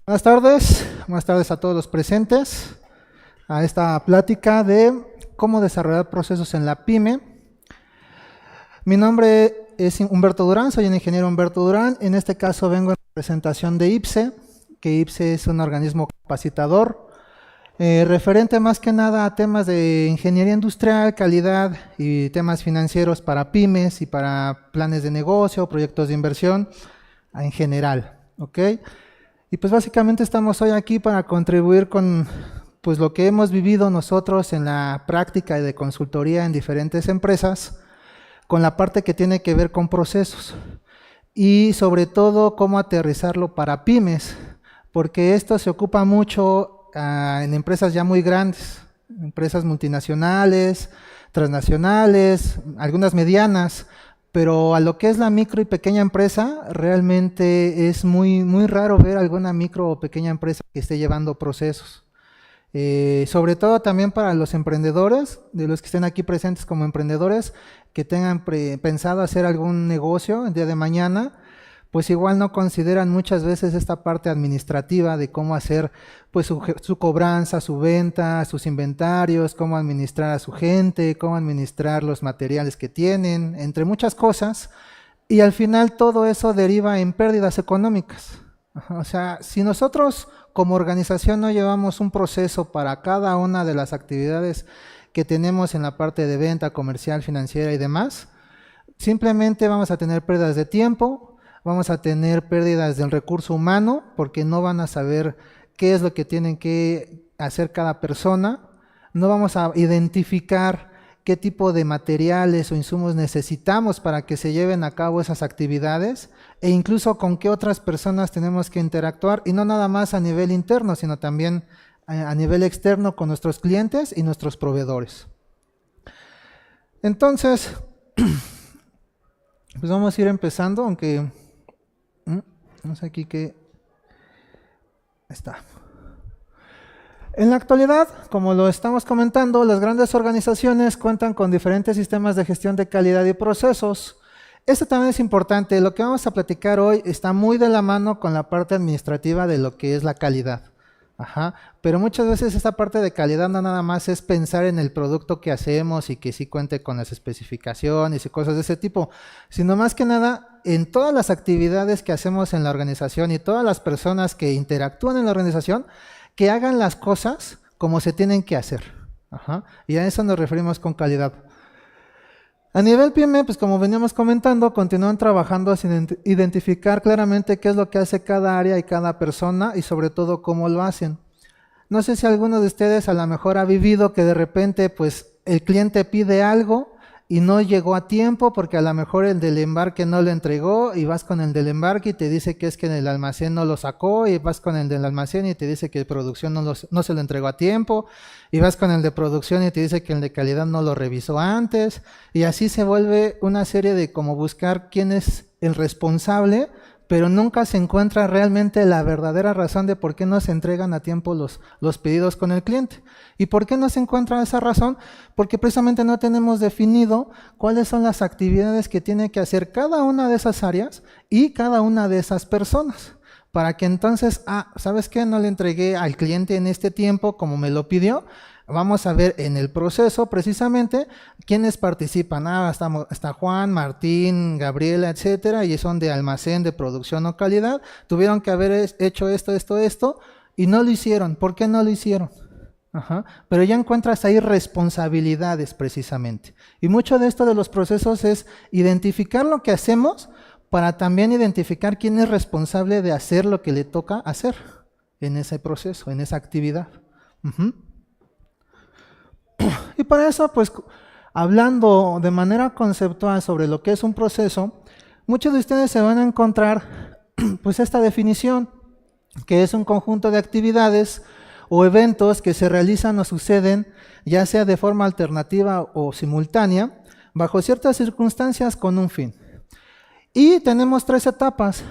Buenas tardes a todos los presentes a esta plática de cómo desarrollar procesos en la PYME. Mi nombre es Humberto Durán, soy el ingeniero Humberto Durán. En este caso vengo en representación de IPSE, que IPSE es un organismo capacitador, referente más que nada a temas de ingeniería industrial, calidad y temas financieros para pymes y para planes de negocio, proyectos de inversión en general, ¿ok? Y pues básicamente estamos hoy aquí para contribuir con pues lo que hemos vivido nosotros en la práctica de consultoría en diferentes empresas, con la parte que tiene que ver con procesos y sobre todo cómo aterrizarlo para pymes, porque esto se ocupa mucho en empresas ya muy grandes, empresas multinacionales, transnacionales, algunas medianas, pero a lo que es la micro y pequeña empresa, realmente es muy raro ver alguna micro o pequeña empresa que esté llevando procesos. Sobre todo también para los emprendedores, de los que estén aquí presentes como emprendedores, que tengan pensado hacer algún negocio el día de mañana, pues igual no consideran muchas veces esta parte administrativa de cómo hacer pues su cobranza, su venta, sus inventarios, cómo administrar a su gente, cómo administrar los materiales que tienen, entre muchas cosas, y al final todo eso deriva en pérdidas económicas. O sea, si nosotros como organización no llevamos un proceso para cada una de las actividades que tenemos en la parte de venta, comercial, financiera y demás, simplemente vamos a tener pérdidas de tiempo, vamos a tener pérdidas del recurso humano porque no van a saber qué es lo que tienen que hacer cada persona, no vamos a identificar qué tipo de materiales o insumos necesitamos para que se lleven a cabo esas actividades e incluso con qué otras personas tenemos que interactuar y no nada más a nivel interno, sino también a nivel externo con nuestros clientes y nuestros proveedores. Entonces, pues vamos a ir empezando, aunque no sé aquí qué está. En la actualidad, como lo estamos comentando, las grandes organizaciones cuentan con diferentes sistemas de gestión de calidad y procesos. Esto también es importante. Lo que vamos a platicar hoy está muy de la mano con la parte administrativa de lo que es la calidad. Pero muchas veces esta parte de calidad no nada más es pensar en el producto que hacemos y que sí cuente con las especificaciones y cosas de ese tipo, sino más que nada en todas las actividades que hacemos en la organización y todas las personas que interactúan en la organización, que hagan las cosas como se tienen que hacer. Y a eso nos referimos con calidad. A nivel PYME, pues como veníamos comentando, continúan trabajando sin identificar claramente qué es lo que hace cada área y cada persona y sobre todo cómo lo hacen. No sé si alguno de ustedes a lo mejor ha vivido que de repente pues el cliente pide algo y no llegó a tiempo porque a lo mejor el del embarque no lo entregó y vas con el del embarque y te dice que es que en el almacén no lo sacó y vas con el del almacén y te dice que el producción no se lo entregó a tiempo y vas con el de producción y te dice que el de calidad no lo revisó antes y así se vuelve una serie de como buscar quién es el responsable, pero nunca se encuentra realmente la verdadera razón de por qué no se entregan a tiempo los pedidos con el cliente. ¿Y por qué no se encuentra esa razón? Porque precisamente no tenemos definido cuáles son las actividades que tiene que hacer cada una de esas áreas y cada una de esas personas. Para que entonces, ¿sabes qué? No le entregué al cliente en este tiempo como me lo pidió. Vamos a ver en el proceso precisamente quiénes participan. Está Juan, Martín, Gabriela, etcétera, y son de almacén, de producción o calidad. Tuvieron que haber hecho esto, y no lo hicieron. ¿Por qué no lo hicieron? Pero ya encuentras ahí responsabilidades precisamente. Y mucho de esto de los procesos es identificar lo que hacemos para también identificar quién es responsable de hacer lo que le toca hacer en ese proceso, en esa actividad. Y para eso, pues, hablando de manera conceptual sobre lo que es un proceso, muchos de ustedes se van a encontrar, pues, esta definición, que es un conjunto de actividades o eventos que se realizan o suceden, ya sea de forma alternativa o simultánea, bajo ciertas circunstancias con un fin. Y tenemos tres etapas,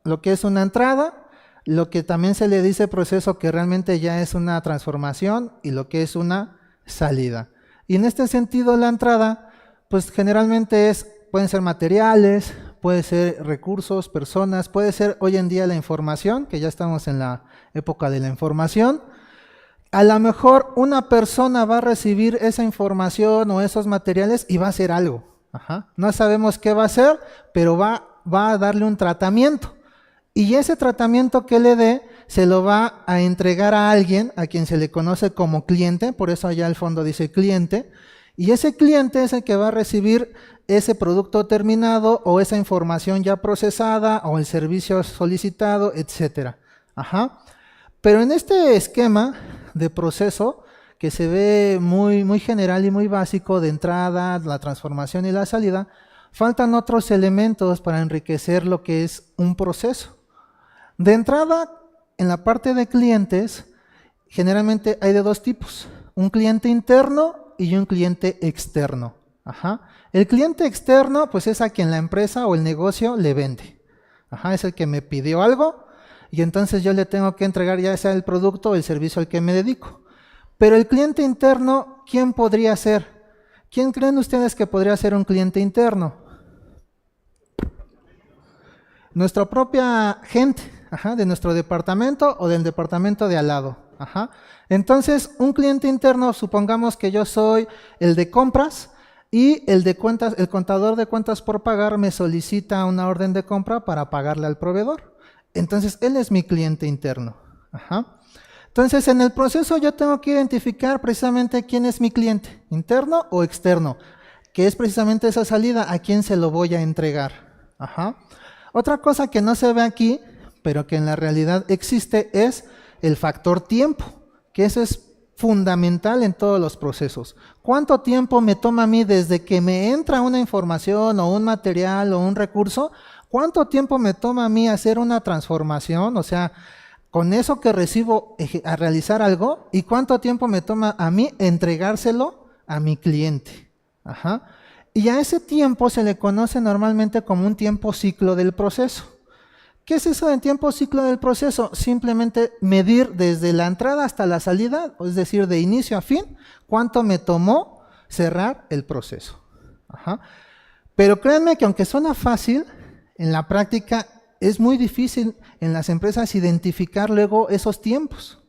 lo que es una entrada, lo que también se le dice proceso que realmente ya es una transformación y lo que es una salida. Y en este sentido la entrada, pues generalmente pueden ser materiales, puede ser recursos, personas, puede ser hoy en día la información, que ya estamos en la época de la información. A lo mejor una persona va a recibir esa información o esos materiales y va a hacer algo. No sabemos qué va a hacer, pero va a darle un tratamiento. Y ese tratamiento que le dé, se lo va a entregar a alguien, a quien se le conoce como cliente, por eso allá al fondo dice cliente, y ese cliente es el que va a recibir ese producto terminado o esa información ya procesada o el servicio solicitado, etcétera. Pero en este esquema de proceso, que se ve muy general y muy básico, de entrada, la transformación y la salida, faltan otros elementos para enriquecer lo que es un proceso. De entrada, en la parte de clientes, generalmente hay de dos tipos, un cliente interno y un cliente externo. El cliente externo, pues es a quien la empresa o el negocio le vende. Es el que me pidió algo y entonces yo le tengo que entregar ya sea el producto o el servicio al que me dedico. Pero el cliente interno, ¿quién podría ser? ¿Quién creen ustedes que podría ser un cliente interno? Nuestra propia gente, de nuestro departamento o del departamento de al lado. Entonces, un cliente interno, supongamos que yo soy el de compras y el de cuentas, el contador de cuentas por pagar me solicita una orden de compra para pagarle al proveedor. Entonces, él es mi cliente interno. Entonces, en el proceso yo tengo que identificar precisamente quién es mi cliente, interno o externo, que es precisamente esa salida, a quién se lo voy a entregar. Otra cosa que no se ve aquí, pero que en la realidad existe, es el factor tiempo, que eso es fundamental en todos los procesos. ¿Cuánto tiempo me toma a mí desde que me entra una información o un material o un recurso? ¿Cuánto tiempo me toma a mí hacer una transformación? O sea, con eso que recibo a realizar algo, ¿y cuánto tiempo me toma a mí entregárselo a mi cliente? Y a ese tiempo se le conoce normalmente como un tiempo ciclo del proceso. ¿Qué es eso del tiempo ciclo del proceso? Simplemente medir desde la entrada hasta la salida, es decir, de inicio a fin, cuánto me tomó cerrar el proceso. Pero créanme que aunque suena fácil, en la práctica es muy difícil en las empresas identificar luego esos tiempos.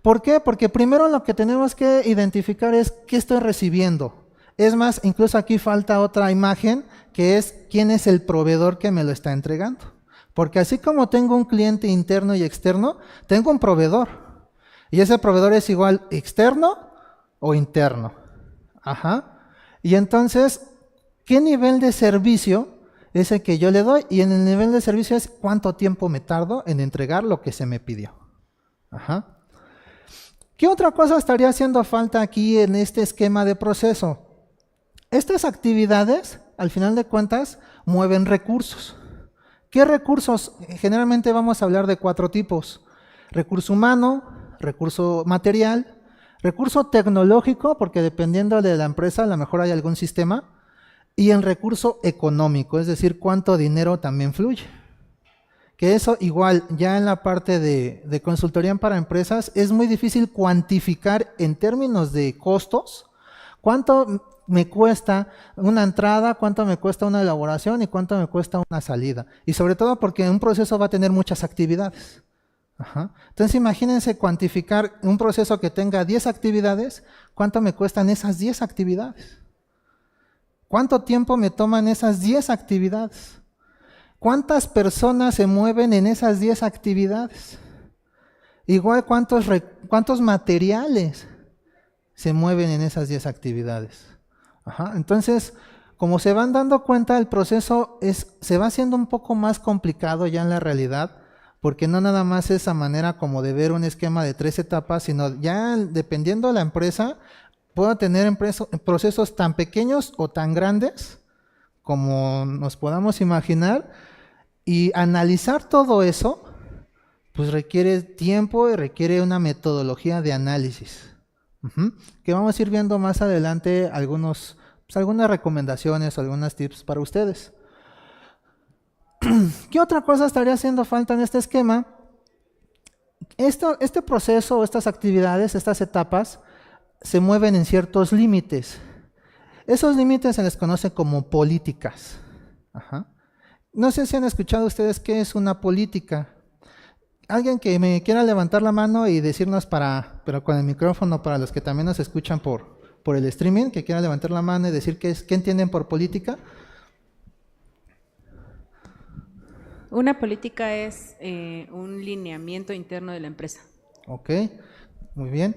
¿Por qué? Porque primero lo que tenemos que identificar es qué estoy recibiendo. Es más, incluso aquí falta otra imagen, que es quién es el proveedor que me lo está entregando. Porque así como tengo un cliente interno y externo, tengo un proveedor. Y ese proveedor es igual externo o interno. Y entonces, ¿qué nivel de servicio es el que yo le doy? Y en el nivel de servicio es cuánto tiempo me tardo en entregar lo que se me pidió. ¿Qué otra cosa estaría haciendo falta aquí en este esquema de proceso? Estas actividades, al final de cuentas, mueven recursos. ¿Qué recursos? Generalmente vamos a hablar de 4 tipos. Recurso humano, recurso material, recurso tecnológico, porque dependiendo de la empresa a lo mejor hay algún sistema, y el recurso económico, es decir, cuánto dinero también fluye. Que eso igual, ya en la parte de consultoría para empresas, es muy difícil cuantificar en términos de costos, cuánto me cuesta una entrada, cuánto me cuesta una elaboración y cuánto me cuesta una salida. Y sobre todo porque un proceso va a tener muchas actividades. Entonces imagínense cuantificar un proceso que tenga 10 actividades, ¿cuánto me cuestan esas 10 actividades? ¿Cuánto tiempo me toman esas 10 actividades? ¿Cuántas personas se mueven en esas 10 actividades? Igual, ¿cuántos materiales se mueven en esas 10 actividades? Entonces, como se van dando cuenta, el proceso se va haciendo un poco más complicado ya en la realidad, porque no nada más es esa manera como de ver un esquema de 3 etapas, sino ya dependiendo de la empresa, puedo tener procesos tan pequeños o tan grandes como nos podamos imaginar, y analizar todo eso, pues requiere tiempo y requiere una metodología de análisis. Que vamos a ir viendo más adelante algunas recomendaciones, algunos tips para ustedes. ¿Qué otra cosa estaría haciendo falta en este esquema? Este proceso, estas actividades, estas etapas, se mueven en ciertos límites. Esos límites se les conoce como políticas. Ajá. No sé si han escuchado ustedes qué es una política. Alguien que me quiera levantar la mano y decirnos pero con el micrófono para los que también nos escuchan por el streaming, que quiera levantar la mano y decir qué entienden por política. Una política es un lineamiento interno de la empresa. Ok, muy bien.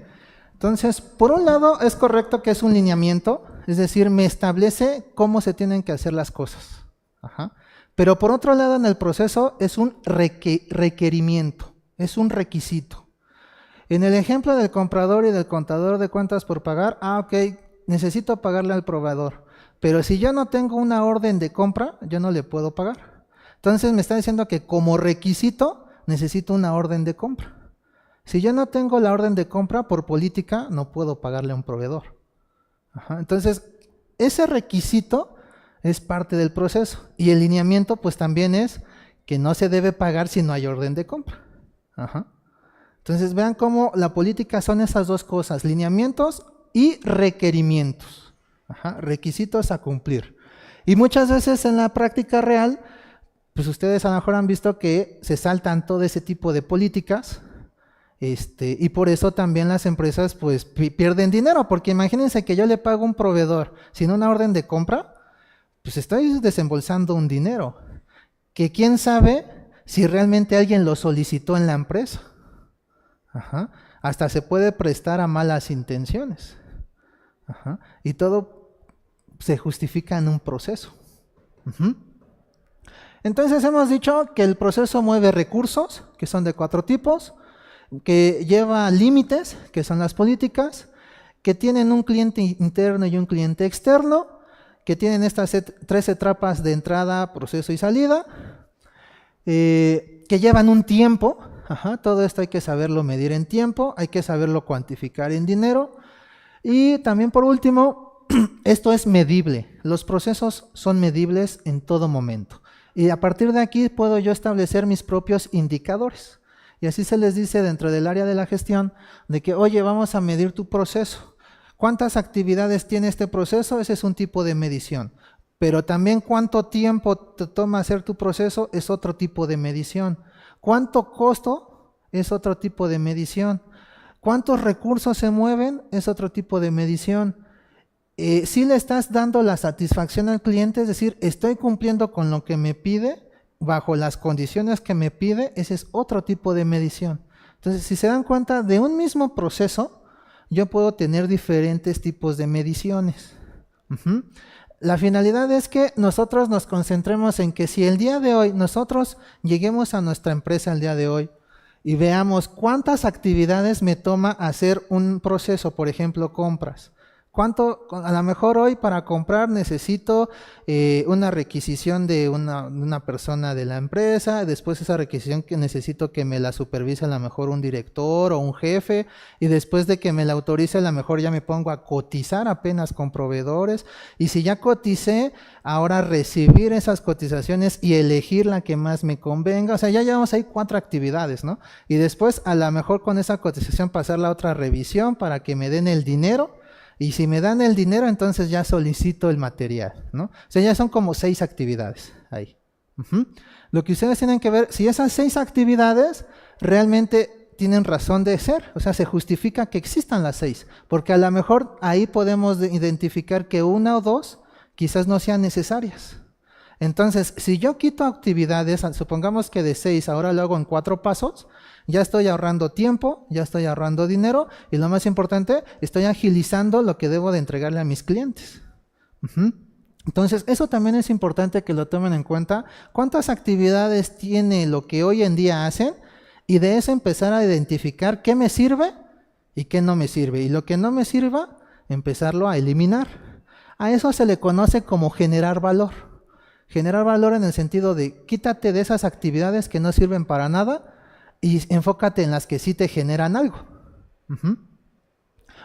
Entonces, por un lado es correcto que es un lineamiento, es decir, me establece cómo se tienen que hacer las cosas. Ajá. Pero por otro lado en el proceso es un requerimiento, es un requisito. En el ejemplo del comprador y del contador de cuentas por pagar, ok, necesito pagarle al proveedor, pero si yo no tengo una orden de compra, yo no le puedo pagar. Entonces me está diciendo que como requisito necesito una orden de compra. Si yo no tengo la orden de compra, por política no puedo pagarle a un proveedor. Ajá. Entonces, ese requisito es parte del proceso. Y el lineamiento pues también es que no se debe pagar si no hay orden de compra. Ajá. Entonces vean cómo la política son esas dos cosas, lineamientos y requerimientos. Ajá. Requisitos a cumplir. Y muchas veces en la práctica real, pues ustedes a lo mejor han visto que se saltan todo ese tipo de políticas. Y por eso también las empresas pues pierden dinero, porque imagínense que yo le pago a un proveedor sin una orden de compra, pues estoy desembolsando un dinero, que quién sabe si realmente alguien lo solicitó en la empresa. Ajá. Hasta se puede prestar a malas intenciones. Ajá. Y todo se justifica en un proceso. Uh-huh. Entonces hemos dicho que el proceso mueve recursos, que son de 4 tipos, que lleva límites, que son las políticas, que tienen un cliente interno y un cliente externo, que tienen estas 3 etapas de entrada, proceso y salida, que llevan un tiempo. Ajá, todo esto hay que saberlo medir en tiempo, hay que saberlo cuantificar en dinero. Y también por último, esto es medible. Los procesos son medibles en todo momento. Y a partir de aquí puedo yo establecer mis propios indicadores. Y así se les dice dentro del área de la gestión de que, oye, vamos a medir tu proceso. ¿Cuántas actividades tiene este proceso? Ese es un tipo de medición. Pero también cuánto tiempo te toma hacer tu proceso es otro tipo de medición. ¿Cuánto costo? Es otro tipo de medición. ¿Cuántos recursos se mueven? Es otro tipo de medición. Si le estás dando la satisfacción al cliente, es decir, estoy cumpliendo con lo que me pide, bajo las condiciones que me pide, ese es otro tipo de medición. Entonces, si se dan cuenta, de un mismo proceso, yo puedo tener diferentes tipos de mediciones. Uh-huh. La finalidad es que nosotros nos concentremos en que si el día de hoy nosotros lleguemos a nuestra empresa el día de hoy y veamos cuántas actividades me toma hacer un proceso, por ejemplo, compras. ¿Cuánto? A lo mejor hoy para comprar necesito una requisición de una persona de la empresa, después esa requisición que necesito que me la supervise a lo mejor un director o un jefe, y después de que me la autorice a lo mejor ya me pongo a cotizar apenas con proveedores, y si ya coticé, ahora recibir esas cotizaciones y elegir la que más me convenga. O sea, ya llevamos ahí 4 actividades, ¿no? Y después a lo mejor con esa cotización pasar la otra revisión para que me den el dinero. Y si me dan el dinero, entonces ya solicito el material, ¿no? O sea, ya son como 6 actividades ahí. Uh-huh. Lo que ustedes tienen que ver, si esas 6 actividades realmente tienen razón de ser, o sea, se justifica que existan las 6, porque a lo mejor ahí podemos identificar que 1 o 2 quizás no sean necesarias. Entonces, si yo quito actividades, supongamos que de 6 ahora lo hago en 4 pasos, ya estoy ahorrando tiempo, ya estoy ahorrando dinero y lo más importante, estoy agilizando lo que debo de entregarle a mis clientes. Uh-huh. Entonces, eso también es importante que lo tomen en cuenta. ¿Cuántas actividades tiene lo que hoy en día hacen? Y de eso empezar a identificar qué me sirve y qué no me sirve. Y lo que no me sirva, empezarlo a eliminar. A eso se le conoce como generar valor. Generar valor en el sentido de quítate de esas actividades que no sirven para nada y enfócate en las que sí te generan algo. Uh-huh.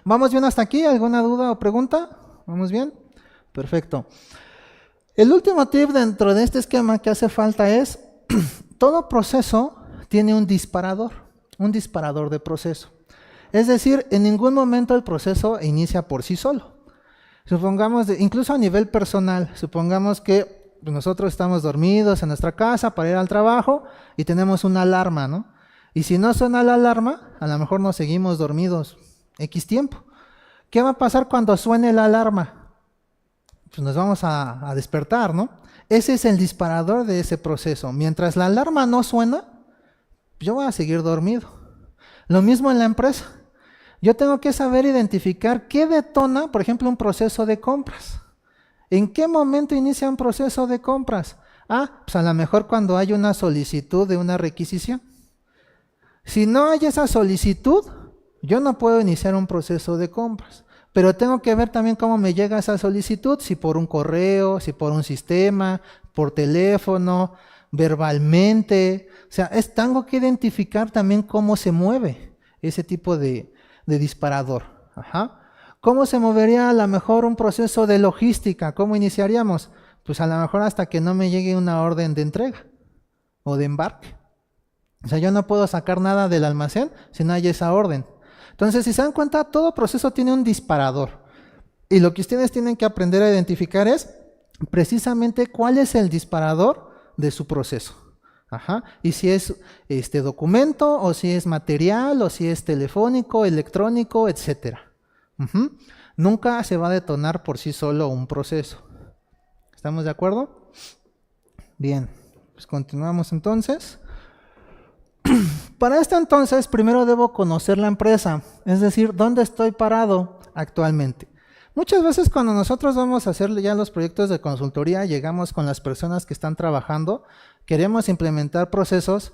¿Vamos bien hasta aquí? ¿Alguna duda o pregunta? ¿Vamos bien? Perfecto. El último tip dentro de este esquema que hace falta es, todo proceso tiene un disparador de proceso. Es decir, en ningún momento el proceso inicia por sí solo. Supongamos, incluso a nivel personal, supongamos que pues nosotros estamos dormidos en nuestra casa para ir al trabajo y tenemos una alarma, ¿no? Y si no suena la alarma, a lo mejor nos seguimos dormidos X tiempo. ¿Qué va a pasar cuando suene la alarma? Pues nos vamos a despertar, ¿no? Ese es el disparador de ese proceso. Mientras la alarma no suena, yo voy a seguir dormido. Lo mismo en la empresa. Yo tengo que saber identificar qué detona, por ejemplo, un proceso de compras. ¿En qué momento inicia un proceso de compras? Pues a lo mejor cuando hay una solicitud de una requisición. Si no hay esa solicitud, yo no puedo iniciar un proceso de compras. Pero tengo que ver también cómo me llega esa solicitud, si por un correo, si por un sistema, por teléfono, verbalmente. O sea, tengo que identificar también cómo se mueve ese tipo de disparador. ¿Cómo se movería a lo mejor un proceso de logística? ¿Cómo iniciaríamos? Pues a lo mejor hasta que no me llegue una orden de entrega o de embarque. O sea, yo no puedo sacar nada del almacén si no hay esa orden. Entonces, si se dan cuenta, todo proceso tiene un disparador. Y lo que ustedes tienen que aprender a identificar es precisamente cuál es el disparador de su proceso. Y si es documento, o si es material, o si es telefónico, electrónico, etc. Nunca se va a detonar por sí solo un proceso. ¿Estamos de acuerdo? Bien, pues continuamos entonces. Para esto entonces, primero debo conocer la empresa, es decir, dónde estoy parado actualmente. Muchas veces cuando nosotros vamos a hacer ya los proyectos de consultoría, llegamos con las personas que están trabajando, queremos implementar procesos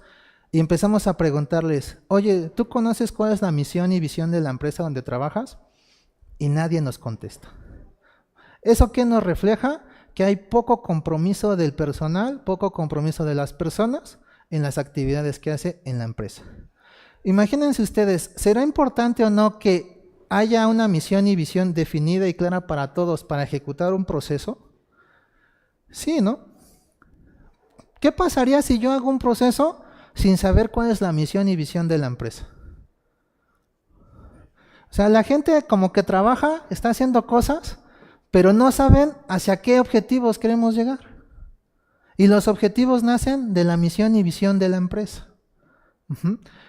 y empezamos a preguntarles, oye, ¿tú conoces cuál es la misión y visión de la empresa donde trabajas? Y nadie nos contesta. ¿Eso qué nos refleja? Que hay poco compromiso del personal, poco compromiso de las personas en las actividades que hace en la empresa. Imagínense ustedes, ¿será importante o no que haya una misión y visión definida y clara para todos para ejecutar un proceso? Sí, ¿no? ¿Qué pasaría si yo hago un proceso sin saber cuál es la misión y visión de la empresa? O sea, la gente como que trabaja, está haciendo cosas, pero no saben hacia qué objetivos queremos llegar. Y los objetivos nacen de la misión y visión de la empresa.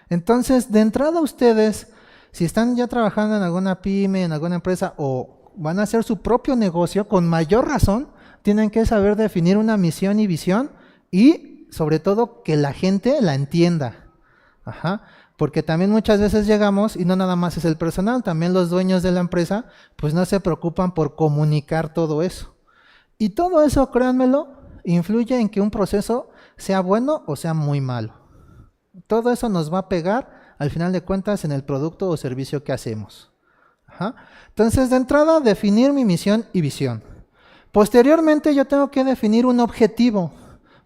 Entonces, de entrada ustedes, si están ya trabajando en alguna pyme, en alguna empresa, o van a hacer su propio negocio, con mayor razón, tienen que saber definir una misión y visión y, sobre todo, que la gente la entienda. Porque también muchas veces llegamos, y no nada más es el personal, también los dueños de la empresa, pues no se preocupan por comunicar todo eso. Y todo eso, créanmelo, influye en que un proceso sea bueno o sea muy malo. Todo eso nos va a pegar, al final de cuentas, en el producto o servicio que hacemos. Entonces, de entrada, definir mi misión y visión. Posteriormente, yo tengo que definir un objetivo.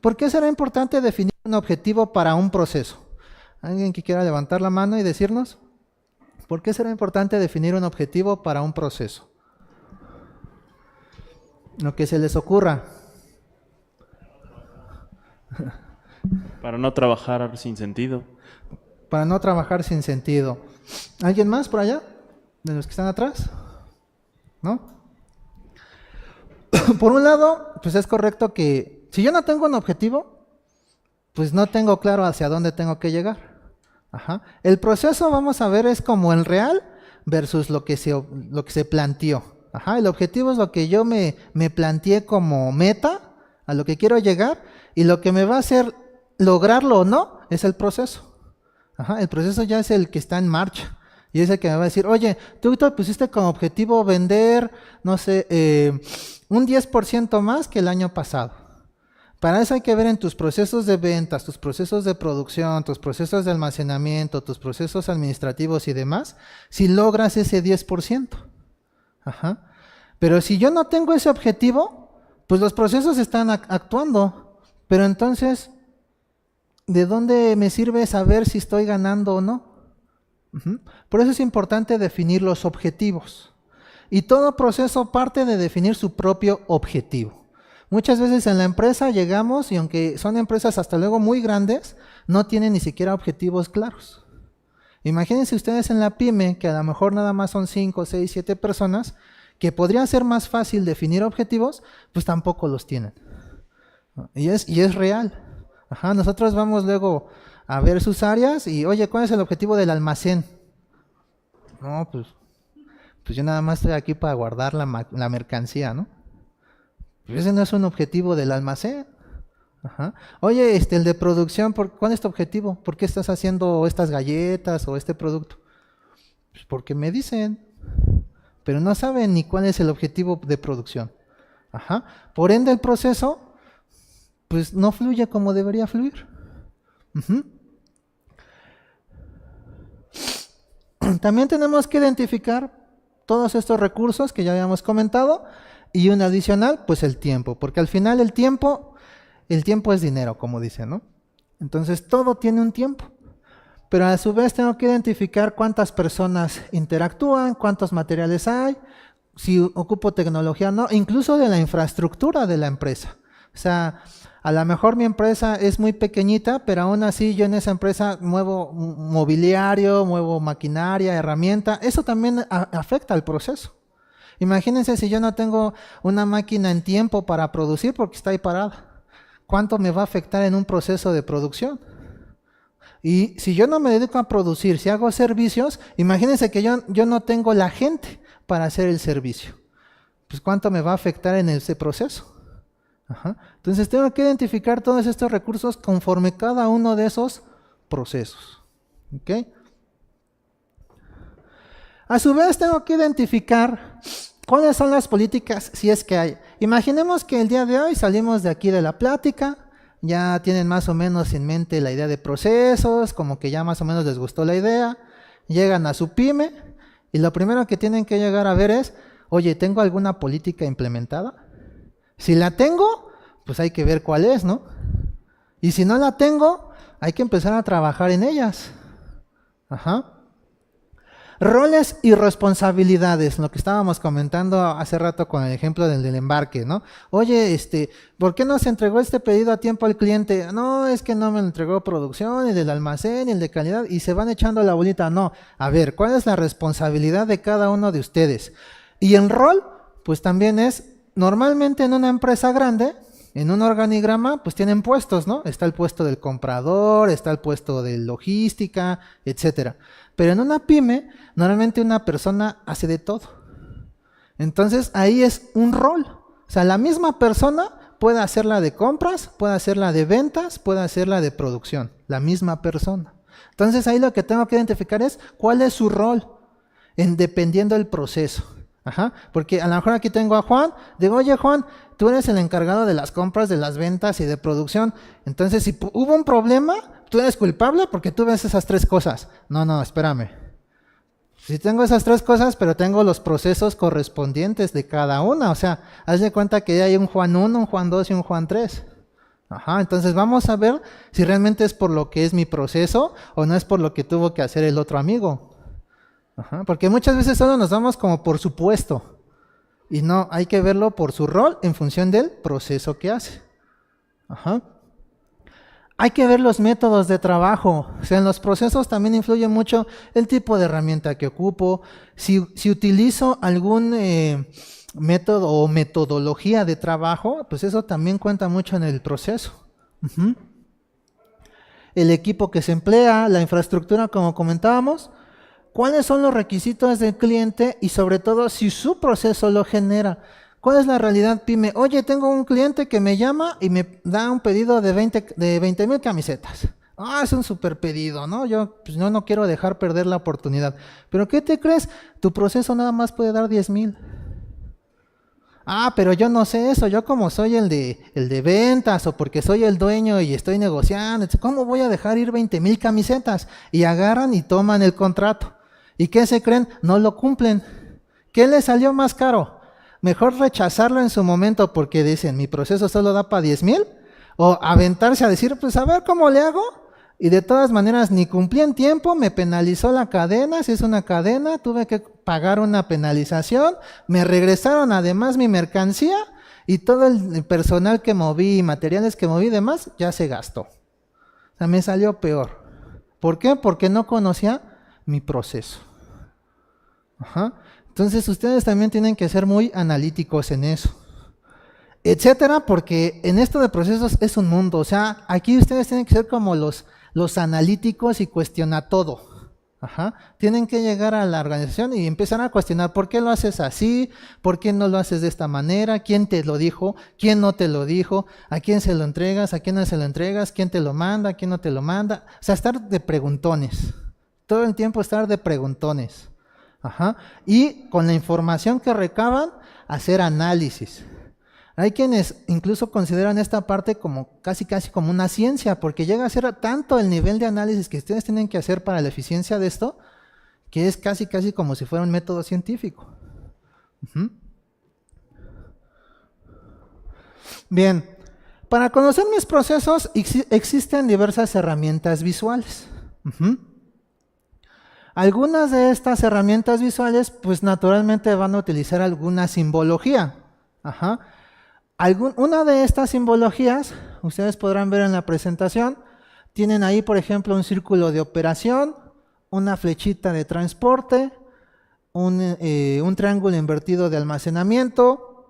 ¿Por qué será importante definir un objetivo para un proceso? ¿Alguien que quiera levantar la mano y decirnos? ¿Por qué será importante definir un objetivo para un proceso? Lo que se les ocurra. Para no trabajar sin sentido. Para no trabajar sin sentido. ¿Alguien más por allá? ¿De los que están atrás? ¿No? Por un lado, pues es correcto que si yo no tengo un objetivo, pues no tengo claro hacia dónde tengo que llegar. El proceso, vamos a ver, es como el real versus lo que se planteó. El objetivo es lo que yo me planteé como meta, a lo que quiero llegar, y lo que me va a hacer lograrlo o no es el proceso. El proceso ya es el que está en marcha y es el que me va a decir, oye, tú te pusiste como objetivo vender, no sé, un 10% más que el año pasado. Para eso hay que ver en tus procesos de ventas, tus procesos de producción, tus procesos de almacenamiento, tus procesos administrativos y demás, si logras ese 10%. Pero si yo no tengo ese objetivo, pues los procesos están actuando. Pero entonces, ¿de dónde me sirve saber si estoy ganando o no? Por eso es importante definir los objetivos. Y todo proceso parte de definir su propio objetivo. Muchas veces en la empresa llegamos y aunque son empresas hasta luego muy grandes, no tienen ni siquiera objetivos claros. Imagínense ustedes en la pyme, que a lo mejor nada más son 5, 6, 7 personas, que podría ser más fácil definir objetivos, pues tampoco los tienen. Y es real. Ajá, nosotros vamos luego a ver sus áreas y, oye, ¿cuál es el objetivo del almacén? No, pues yo nada más estoy aquí para guardar la mercancía, ¿no? Pues ese no es un objetivo del almacén. Ajá. Oye, el de producción, ¿cuál es tu objetivo? ¿Por qué estás haciendo estas galletas o este producto? Pues porque me dicen, pero no saben ni cuál es el objetivo de producción. Ajá. Por ende, el proceso, pues no fluye como debería fluir. Uh-huh. También tenemos que identificar todos estos recursos que ya habíamos comentado y un adicional, pues el tiempo, porque al final el tiempo es dinero, como dicen, ¿no? Entonces todo tiene un tiempo, pero a su vez tengo que identificar cuántas personas interactúan, cuántos materiales hay, si ocupo tecnología o no, incluso de la infraestructura de la empresa. O sea, a lo mejor mi empresa es muy pequeñita, pero aún así yo en esa empresa muevo mobiliario, muevo maquinaria, herramienta. Eso también afecta al proceso. Imagínense si yo no tengo una máquina en tiempo para producir porque está ahí parada. ¿Cuánto me va a afectar en un proceso de producción? Y si yo no me dedico a producir, si hago servicios, imagínense que yo no tengo la gente para hacer el servicio. Pues ¿cuánto me va a afectar en ese proceso? Ajá. Entonces tengo que identificar todos estos recursos conforme cada uno de esos procesos. ¿Ok? A su vez tengo que identificar cuáles son las políticas, si es que hay. Imaginemos que el día de hoy salimos de aquí de la plática, ya tienen más o menos en mente la idea de procesos, como que ya más o menos les gustó la idea, llegan a su pyme y lo primero que tienen que llegar a ver es, oye, ¿tengo alguna política implementada? Si la tengo, pues hay que ver cuál es, ¿no? Y si no la tengo, hay que empezar a trabajar en ellas. Ajá. Roles y responsabilidades, lo que estábamos comentando hace rato con el ejemplo del embarque, ¿no? Oye, ¿por qué no se entregó este pedido a tiempo al cliente? No, es que no me lo entregó producción, el del almacén, el de calidad, y se van echando la bolita. No, a ver, ¿cuál es la responsabilidad de cada uno de ustedes? Y el rol, pues también es, normalmente en una empresa grande, en un organigrama, pues tienen puestos, ¿no? Está el puesto del comprador, está el puesto de logística, etcétera. Pero en una pyme, normalmente una persona hace de todo. Entonces ahí es un rol. O sea, la misma persona puede hacer la de compras, puede hacer la de ventas, puede hacer la de producción. La misma persona. Entonces ahí lo que tengo que identificar es cuál es su rol, dependiendo del proceso. Ajá, porque a lo mejor aquí tengo a Juan, digo, oye Juan, tú eres el encargado de las compras, de las ventas y de producción. Entonces si hubo un problema, tú eres culpable porque tú ves esas tres cosas. No, espérame. Si tengo esas tres cosas, pero tengo los procesos correspondientes de cada una. O sea, haz de cuenta que hay un Juan 1, un Juan 2 y un Juan 3. Ajá, entonces vamos a ver si realmente es por lo que es mi proceso o no es por lo que tuvo que hacer el otro amigo. Ajá, porque muchas veces solo nos damos como por supuesto. Y no, hay que verlo por su rol en función del proceso que hace. Ajá. Hay que ver los métodos de trabajo. O sea, en los procesos también influye mucho el tipo de herramienta que ocupo. Si utilizo algún método o metodología de trabajo, pues eso también cuenta mucho en el proceso. Uh-huh. El equipo que se emplea, la infraestructura, como comentábamos. ¿Cuáles son los requisitos del cliente? Y sobre todo, si su proceso lo genera. ¿Cuál es la realidad pyme? Oye, tengo un cliente que me llama y me da un pedido de 20,000 camisetas. Ah, es un super pedido, ¿no? Yo no quiero dejar perder la oportunidad. ¿Pero qué te crees? Tu proceso nada más puede dar 10,000. Ah, pero yo no sé eso. Yo como soy el de ventas o porque soy el dueño y estoy negociando, ¿cómo voy a dejar ir 20,000 camisetas? Y agarran y toman el contrato. ¿Y qué se creen? No lo cumplen. ¿Qué les salió más caro? Mejor rechazarlo en su momento porque dicen, mi proceso solo da para 10,000, o aventarse a decir, pues a ver cómo le hago, y de todas maneras ni cumplí en tiempo, me penalizó la cadena, si es una cadena, tuve que pagar una penalización, me regresaron además mi mercancía, y todo el personal que moví y materiales que moví y demás, ya se gastó. O sea, me salió peor. ¿Por qué? Porque no conocía mi proceso. Ajá. Entonces ustedes también tienen que ser muy analíticos en eso. etcétera, porque en esto de procesos es un mundo. O sea, aquí ustedes tienen que ser como los analíticos y cuestionar todo. Ajá. Tienen que llegar a la organización y empezar a cuestionar por qué lo haces así, por qué no lo haces de esta manera, quién te lo dijo, quién no te lo dijo, a quién se lo entregas, a quién no se lo entregas, quién te lo manda, quién no te lo manda. O sea, estar de preguntones. Todo el tiempo estar de preguntones. Ajá. Y con la información que recaban, hacer análisis. Hay quienes incluso consideran esta parte como casi como una ciencia, porque llega a ser tanto el nivel de análisis que ustedes tienen que hacer para la eficiencia de esto, que es casi como si fuera un método científico. Bien, para conocer mis procesos existen diversas herramientas visuales. Algunas de estas herramientas visuales, pues naturalmente van a utilizar alguna simbología. Ajá. Una de estas simbologías, ustedes podrán ver en la presentación, tienen ahí, por ejemplo, un círculo de operación, una flechita de transporte, un triángulo invertido de almacenamiento,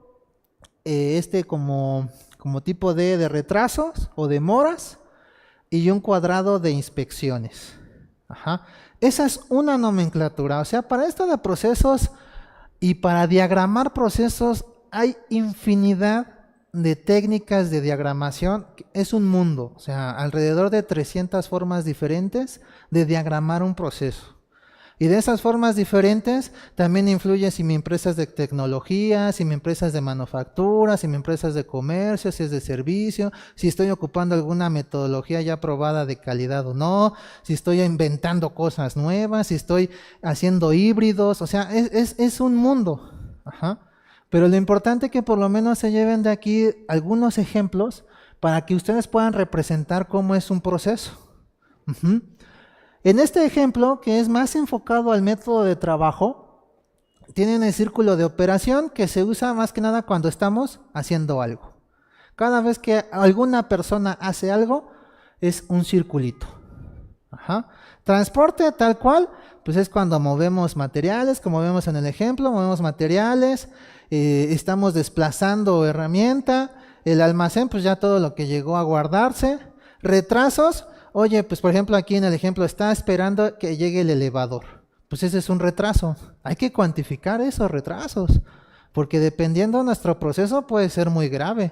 como tipo de retrasos o demoras, y un cuadrado de inspecciones. Ajá. Esa es una nomenclatura. O sea, para esto de procesos y para diagramar procesos hay infinidad de técnicas de diagramación. Es un mundo, o sea, alrededor de 300 formas diferentes de diagramar un proceso. Y de esas formas diferentes también influye si mi empresa es de tecnología, si mi empresa es de manufactura, si mi empresa es de comercio, si es de servicio, si estoy ocupando alguna metodología ya probada de calidad o no, si estoy inventando cosas nuevas, si estoy haciendo híbridos. O sea, es un mundo. Ajá. Pero lo importante es que por lo menos se lleven de aquí algunos ejemplos para que ustedes puedan representar cómo es un proceso. En este ejemplo, que es más enfocado al método de trabajo, tienen el círculo de operación que se usa más que nada cuando estamos haciendo algo. Cada vez que alguna persona hace algo, es un circulito. Ajá. Transporte tal cual, pues es cuando movemos materiales, como vemos en el ejemplo, movemos materiales, estamos desplazando herramienta. El almacén, pues ya todo lo que llegó a guardarse. Retrasos, oye, pues por ejemplo aquí en el ejemplo está esperando que llegue el elevador. Pues ese es un retraso. Hay que cuantificar esos retrasos, porque dependiendo de nuestro proceso puede ser muy grave.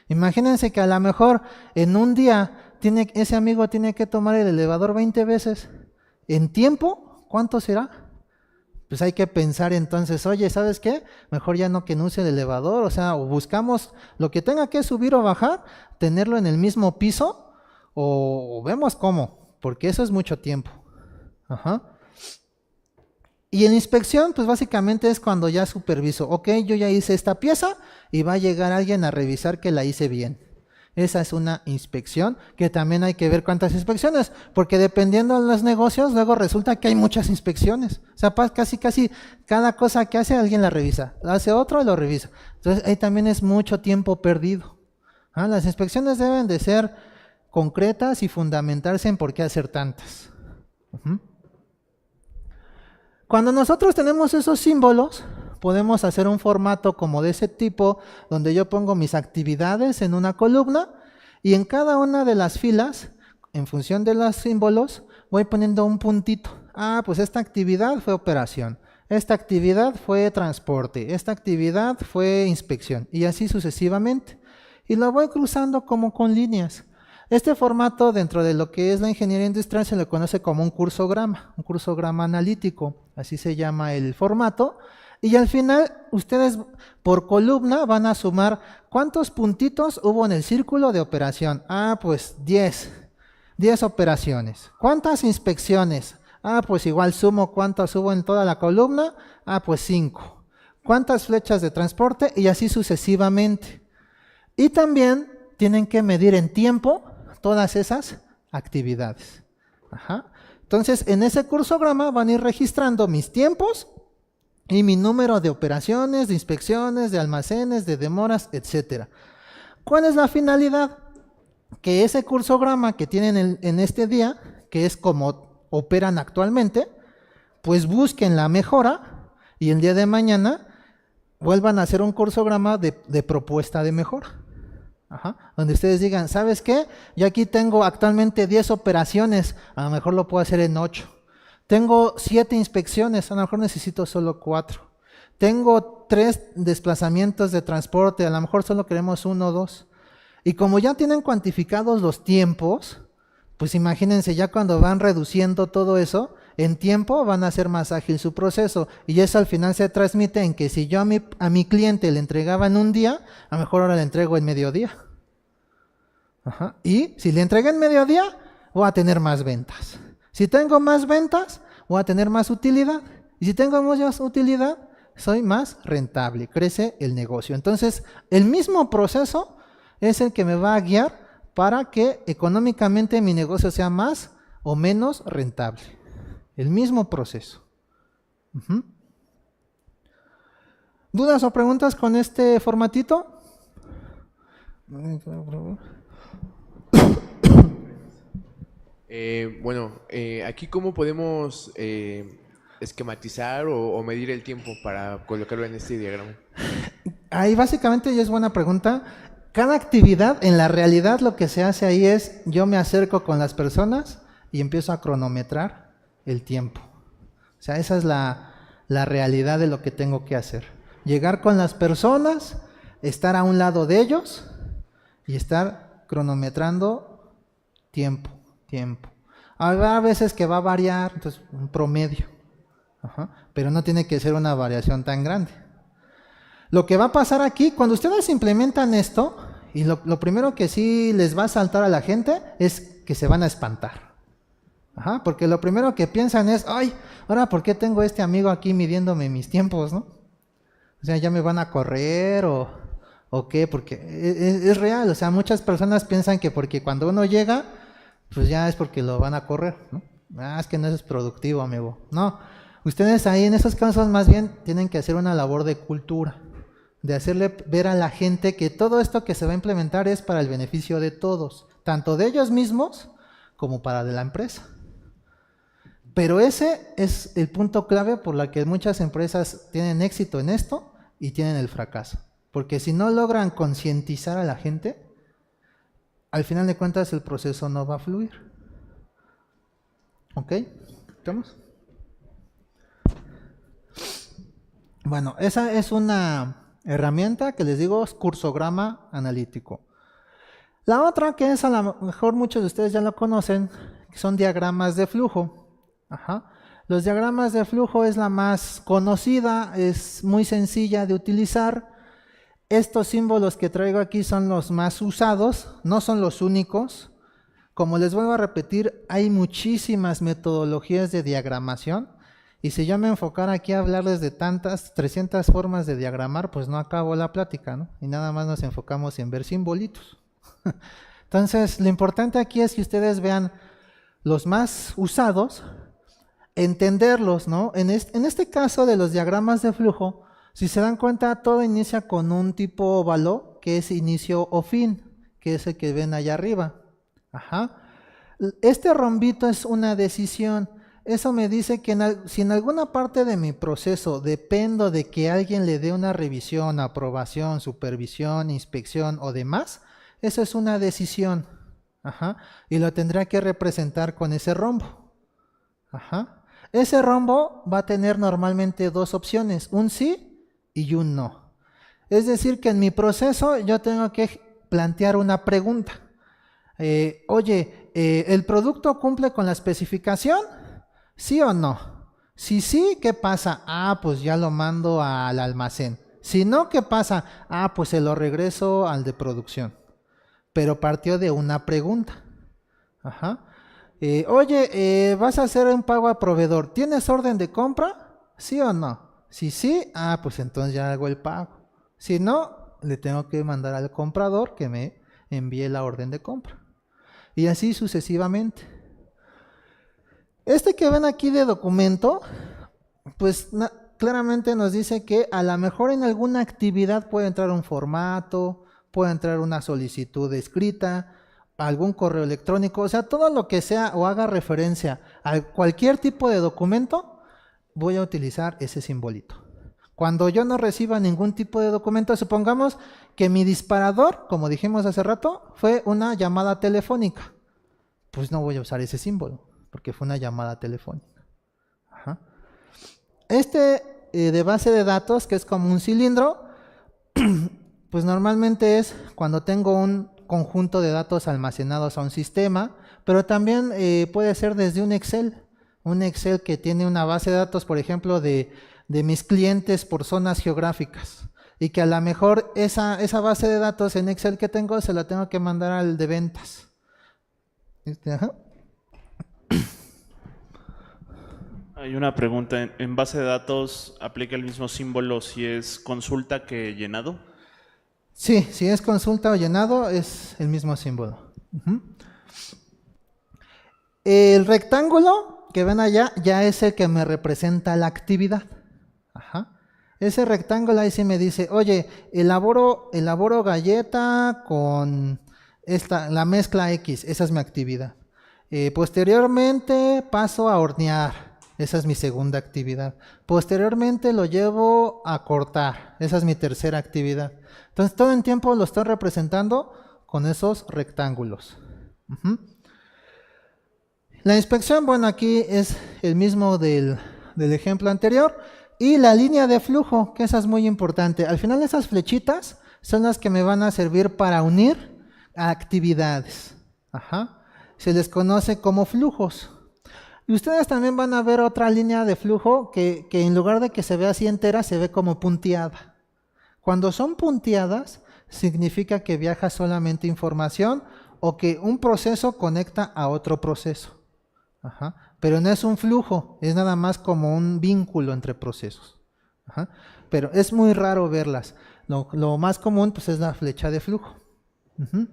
Imagínense que a lo mejor en un día ese amigo tiene que tomar el elevador 20 veces. ¿En tiempo? ¿Cuánto será? Pues hay que pensar entonces, oye, ¿sabes qué? Mejor ya no use el elevador, o sea, o buscamos lo que tenga que subir o bajar, tenerlo en el mismo piso, o vemos cómo, porque eso es mucho tiempo. Ajá. Y en inspección, pues básicamente es cuando ya superviso, ok, yo ya hice esta pieza y va a llegar alguien a revisar que la hice bien. Esa es una inspección, que también hay que ver cuántas inspecciones, porque dependiendo de los negocios, luego resulta que hay muchas inspecciones. O sea, casi cada cosa que hace alguien la revisa, hace otro y lo revisa. Entonces ahí también es mucho tiempo perdido. Las inspecciones deben de ser concretas y fundamentarse en por qué hacer tantas. Cuando nosotros tenemos esos símbolos, podemos hacer un formato como de ese tipo, donde yo pongo mis actividades en una columna y en cada una de las filas, en función de los símbolos, voy poniendo un puntito. Ah, pues esta actividad fue operación, esta actividad fue transporte, esta actividad fue inspección y así sucesivamente. Y lo voy cruzando como con líneas. Este formato dentro de lo que es la ingeniería industrial se le conoce como un cursograma analítico, así se llama el formato. Y al final, ustedes por columna van a sumar cuántos puntitos hubo en el círculo de operación. Ah, pues 10 operaciones. ¿Cuántas inspecciones? Ah, pues igual sumo cuántas hubo en toda la columna. Ah, pues 5. ¿Cuántas flechas de transporte? Y así sucesivamente. Y también tienen que medir en tiempo todas esas actividades. Ajá. Entonces, en ese cursograma van a ir registrando mis tiempos y mi número de operaciones, de inspecciones, de almacenes, de demoras, etc. ¿Cuál es la finalidad? Que ese cursograma que tienen en este día, que es como operan actualmente, pues busquen la mejora y el día de mañana vuelvan a hacer un cursograma de propuesta de mejora. Ajá. Donde ustedes digan, ¿sabes qué? Yo aquí tengo actualmente 10 operaciones, a lo mejor lo puedo hacer en 8. Tengo 7 inspecciones, a lo mejor necesito solo 4. Tengo 3 desplazamientos de transporte, a lo mejor solo queremos 1 o 2. Y como ya tienen cuantificados los tiempos, pues imagínense ya cuando van reduciendo todo eso, en tiempo van a hacer más ágil su proceso. Y eso al final se transmite en que si yo a mi cliente le entregaba en un día, a lo mejor ahora le entrego en mediodía. Ajá. Y si le entregué en mediodía, voy a tener más ventas. Si tengo más ventas, voy a tener más utilidad. Y si tengo más utilidad, soy más rentable, crece el negocio. Entonces, el mismo proceso es el que me va a guiar para que económicamente mi negocio sea más o menos rentable. El mismo proceso. ¿Dudas o preguntas con este formatito? Bueno, aquí cómo podemos esquematizar o medir el tiempo para colocarlo en este diagrama. Ahí básicamente ya es buena pregunta. Cada actividad, en la realidad lo que se hace ahí es, yo me acerco con las personas y empiezo a cronometrar el tiempo. O sea, esa es la realidad de lo que tengo que hacer. Llegar con las personas, estar a un lado de ellos y estar cronometrando tiempo. Habrá veces que va a variar, entonces un promedio. Ajá, pero no tiene que ser una variación tan grande. Lo que va a pasar aquí, cuando ustedes implementan esto, y lo primero que sí les va a saltar a la gente es que se van a espantar. Ajá, porque lo primero que piensan es, ay, ahora ¿por qué tengo este amigo aquí midiéndome mis tiempos, no? O sea, ya me van a correr o qué, porque es real, o sea, muchas personas piensan que porque cuando uno llega, pues ya es porque lo van a correr, ¿no? Ah, es que no es productivo, amigo. No, ustedes ahí en esos casos más bien tienen que hacer una labor de cultura, de hacerle ver a la gente que todo esto que se va a implementar es para el beneficio de todos, tanto de ellos mismos como para de la empresa. Pero ese es el punto clave por la que muchas empresas tienen éxito en esto y tienen el fracaso. Porque si no logran concientizar a la gente, al final de cuentas el proceso no va a fluir. ¿Ok? ¿Estamos? Bueno, esa es una herramienta que les digo es cursograma analítico. La otra que es a lo mejor muchos de ustedes ya lo conocen, que son diagramas de flujo. Ajá. Los diagramas de flujo es la más conocida, es muy sencilla de utilizar. Estos símbolos que traigo aquí son los más usados, no son los únicos. Como les vuelvo a repetir, hay muchísimas metodologías de diagramación. Y si yo me enfocara aquí a hablarles de tantas, 300 formas de diagramar, pues no acabo la plática, ¿no? Y nada más nos enfocamos en ver simbolitos. Entonces, lo importante aquí es que ustedes vean los más usados, entenderlos, ¿no? En este caso de los diagramas de flujo, si se dan cuenta, todo inicia con un tipo óvalo, que es inicio o fin, que es el que ven allá arriba. Ajá. Este rombito es una decisión. Eso me dice que si en alguna parte de mi proceso dependo de que alguien le dé una revisión, aprobación, supervisión, inspección o demás, eso es una decisión. Ajá. Y lo tendrá que representar con ese rombo. Ajá. Ese rombo va a tener normalmente dos opciones, un sí y un no. Es decir, que en mi proceso yo tengo que plantear una pregunta. Oye, ¿el producto cumple con la especificación? ¿Sí o no? Si sí, ¿qué pasa? Ah, pues ya lo mando al almacén. Si no, ¿qué pasa? Ah, pues se lo regreso al de producción. Pero partió de una pregunta. Ajá. Oye, ¿vas a hacer un pago a proveedor? ¿Tienes orden de compra? ¿Sí o no? Si sí, ah, pues entonces ya hago el pago. Si no, le tengo que mandar al comprador que me envíe la orden de compra. Y así sucesivamente. Este que ven aquí de documento, pues claramente nos dice que a lo mejor en alguna actividad puede entrar un formato, puede entrar una solicitud escrita, algún correo electrónico, o sea, todo lo que sea o haga referencia a cualquier tipo de documento, voy a utilizar ese simbolito. Cuando yo no reciba ningún tipo de documento, supongamos que mi disparador, como dijimos hace rato, fue una llamada telefónica. Pues no voy a usar ese símbolo, porque fue una llamada telefónica. Ajá. De base de datos, que es como un cilindro, pues normalmente es cuando tengo un conjunto de datos almacenados a un sistema, pero también puede ser desde un Excel que tiene una base de datos, por ejemplo, de mis clientes por zonas geográficas, y que a lo mejor esa base de datos en Excel que tengo se la tengo que mandar al de ventas. Ajá. Hay una pregunta. ¿En base de datos aplica el mismo símbolo si es consulta que llenado? Sí, si es consulta o llenado es el mismo símbolo. Uh-huh. El rectángulo que ven allá ya es el que me representa la actividad. Ajá. Ese rectángulo ahí sí me dice, oye, elaboro galleta con la mezcla X, esa es mi actividad. Posteriormente paso a hornear, esa es mi segunda actividad. Posteriormente lo llevo a cortar, esa es mi tercera actividad. Entonces todo el tiempo lo estoy representando con esos rectángulos. Uh-huh. La inspección, bueno, aquí es el mismo del ejemplo anterior. Y la línea de flujo, que esa es muy importante. Al final esas flechitas son las que me van a servir para unir a actividades. Ajá. Se les conoce como flujos. Y ustedes también van a ver otra línea de flujo que en lugar de que se vea así entera, se ve como punteada. Cuando son punteadas, significa que viaja solamente información o que un proceso conecta a otro proceso. Ajá. Pero no es un flujo, es nada más como un vínculo entre procesos. Ajá. Pero es muy raro verlas. Lo más común pues, es la flecha de flujo. Uh-huh.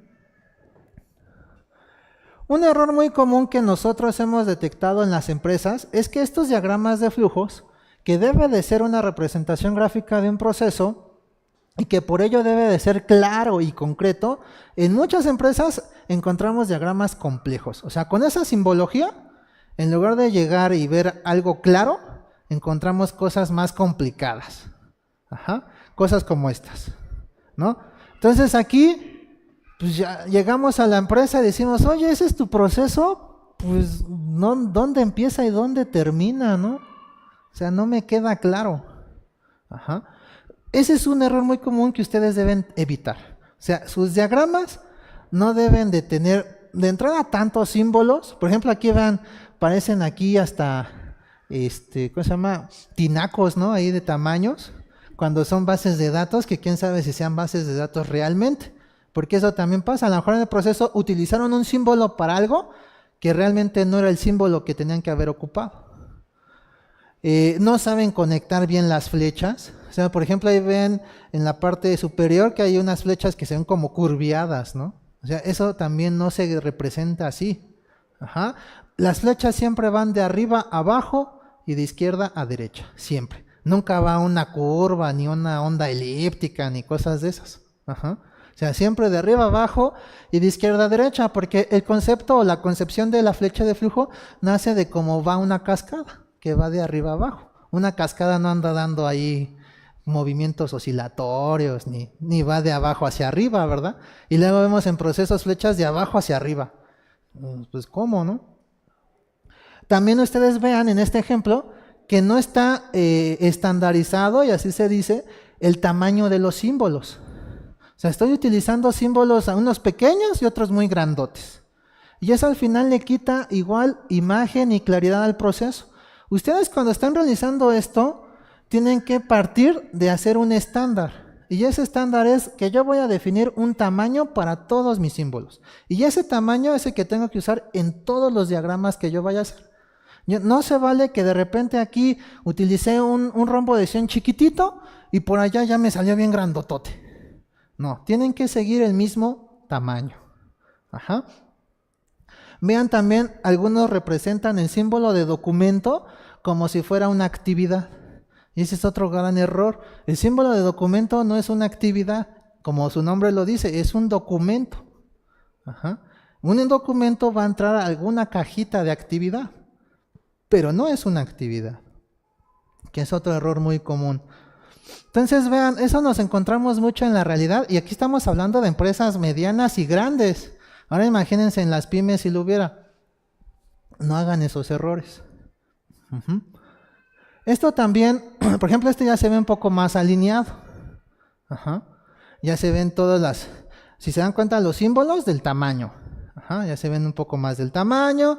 Un error muy común que nosotros hemos detectado en las empresas es que estos diagramas de flujos, que debe de ser una representación gráfica de un proceso y que por ello debe de ser claro y concreto, en muchas empresas encontramos diagramas complejos. O sea, con esa simbología, en lugar de llegar y ver algo claro, encontramos cosas más complicadas. Ajá. Cosas como estas, ¿no? Entonces aquí, pues ya llegamos a la empresa y decimos, oye, ¿ese es tu proceso? Pues, no, ¿dónde empieza y dónde termina, no? O sea, no me queda claro. Ajá. Ese es un error muy común que ustedes deben evitar. O sea, sus diagramas no deben de tener de entrada tantos símbolos. Por ejemplo, aquí vean, parecen aquí hasta, ¿cómo se llama? Tinacos, ¿no? Ahí de tamaños, cuando son bases de datos, que quién sabe si sean bases de datos realmente. Porque eso también pasa. A lo mejor en el proceso utilizaron un símbolo para algo que realmente no era el símbolo que tenían que haber ocupado. No saben conectar bien las flechas. O sea, por ejemplo, ahí ven en la parte superior que hay unas flechas que se ven como curviadas, ¿no? O sea, eso también no se representa así. Ajá. Las flechas siempre van de arriba a abajo y de izquierda a derecha, siempre. Nunca va una curva, ni una onda elíptica, ni cosas de esas. Ajá. O sea, siempre de arriba a abajo y de izquierda a derecha, porque el concepto o la concepción de la flecha de flujo nace de cómo va una cascada, que va de arriba a abajo. Una cascada no anda dando ahí movimientos oscilatorios, ni va de abajo hacia arriba, ¿verdad? Y luego vemos en procesos flechas de abajo hacia arriba. Pues, ¿cómo, no? También ustedes vean en este ejemplo que no está estandarizado, y así se dice, el tamaño de los símbolos. O sea, estoy utilizando símbolos a unos pequeños y otros muy grandotes. Y eso al final le quita igual imagen y claridad al proceso. Ustedes cuando están realizando esto, tienen que partir de hacer un estándar. Y ese estándar es que yo voy a definir un tamaño para todos mis símbolos. Y ese tamaño es el que tengo que usar en todos los diagramas que yo vaya a hacer. No se vale que de repente aquí utilicé un rombo de 100 chiquitito y por allá ya me salió bien grandotote. No, tienen que seguir el mismo tamaño. Ajá. Vean también, algunos representan el símbolo de documento como si fuera una actividad. Y ese es otro gran error. El símbolo de documento no es una actividad, como su nombre lo dice, es un documento. Ajá. Un documento va a entrar a alguna cajita de actividad, pero no es una actividad, que es otro error muy común. Entonces vean, eso nos encontramos mucho en la realidad y aquí estamos hablando de empresas medianas y grandes. Ahora imagínense en las pymes si lo hubiera. No hagan esos errores. Esto también, por ejemplo, este ya se ve un poco más alineado. Ya se ven todas las, si se dan cuenta, los símbolos del tamaño. Ya se ven un poco más del tamaño.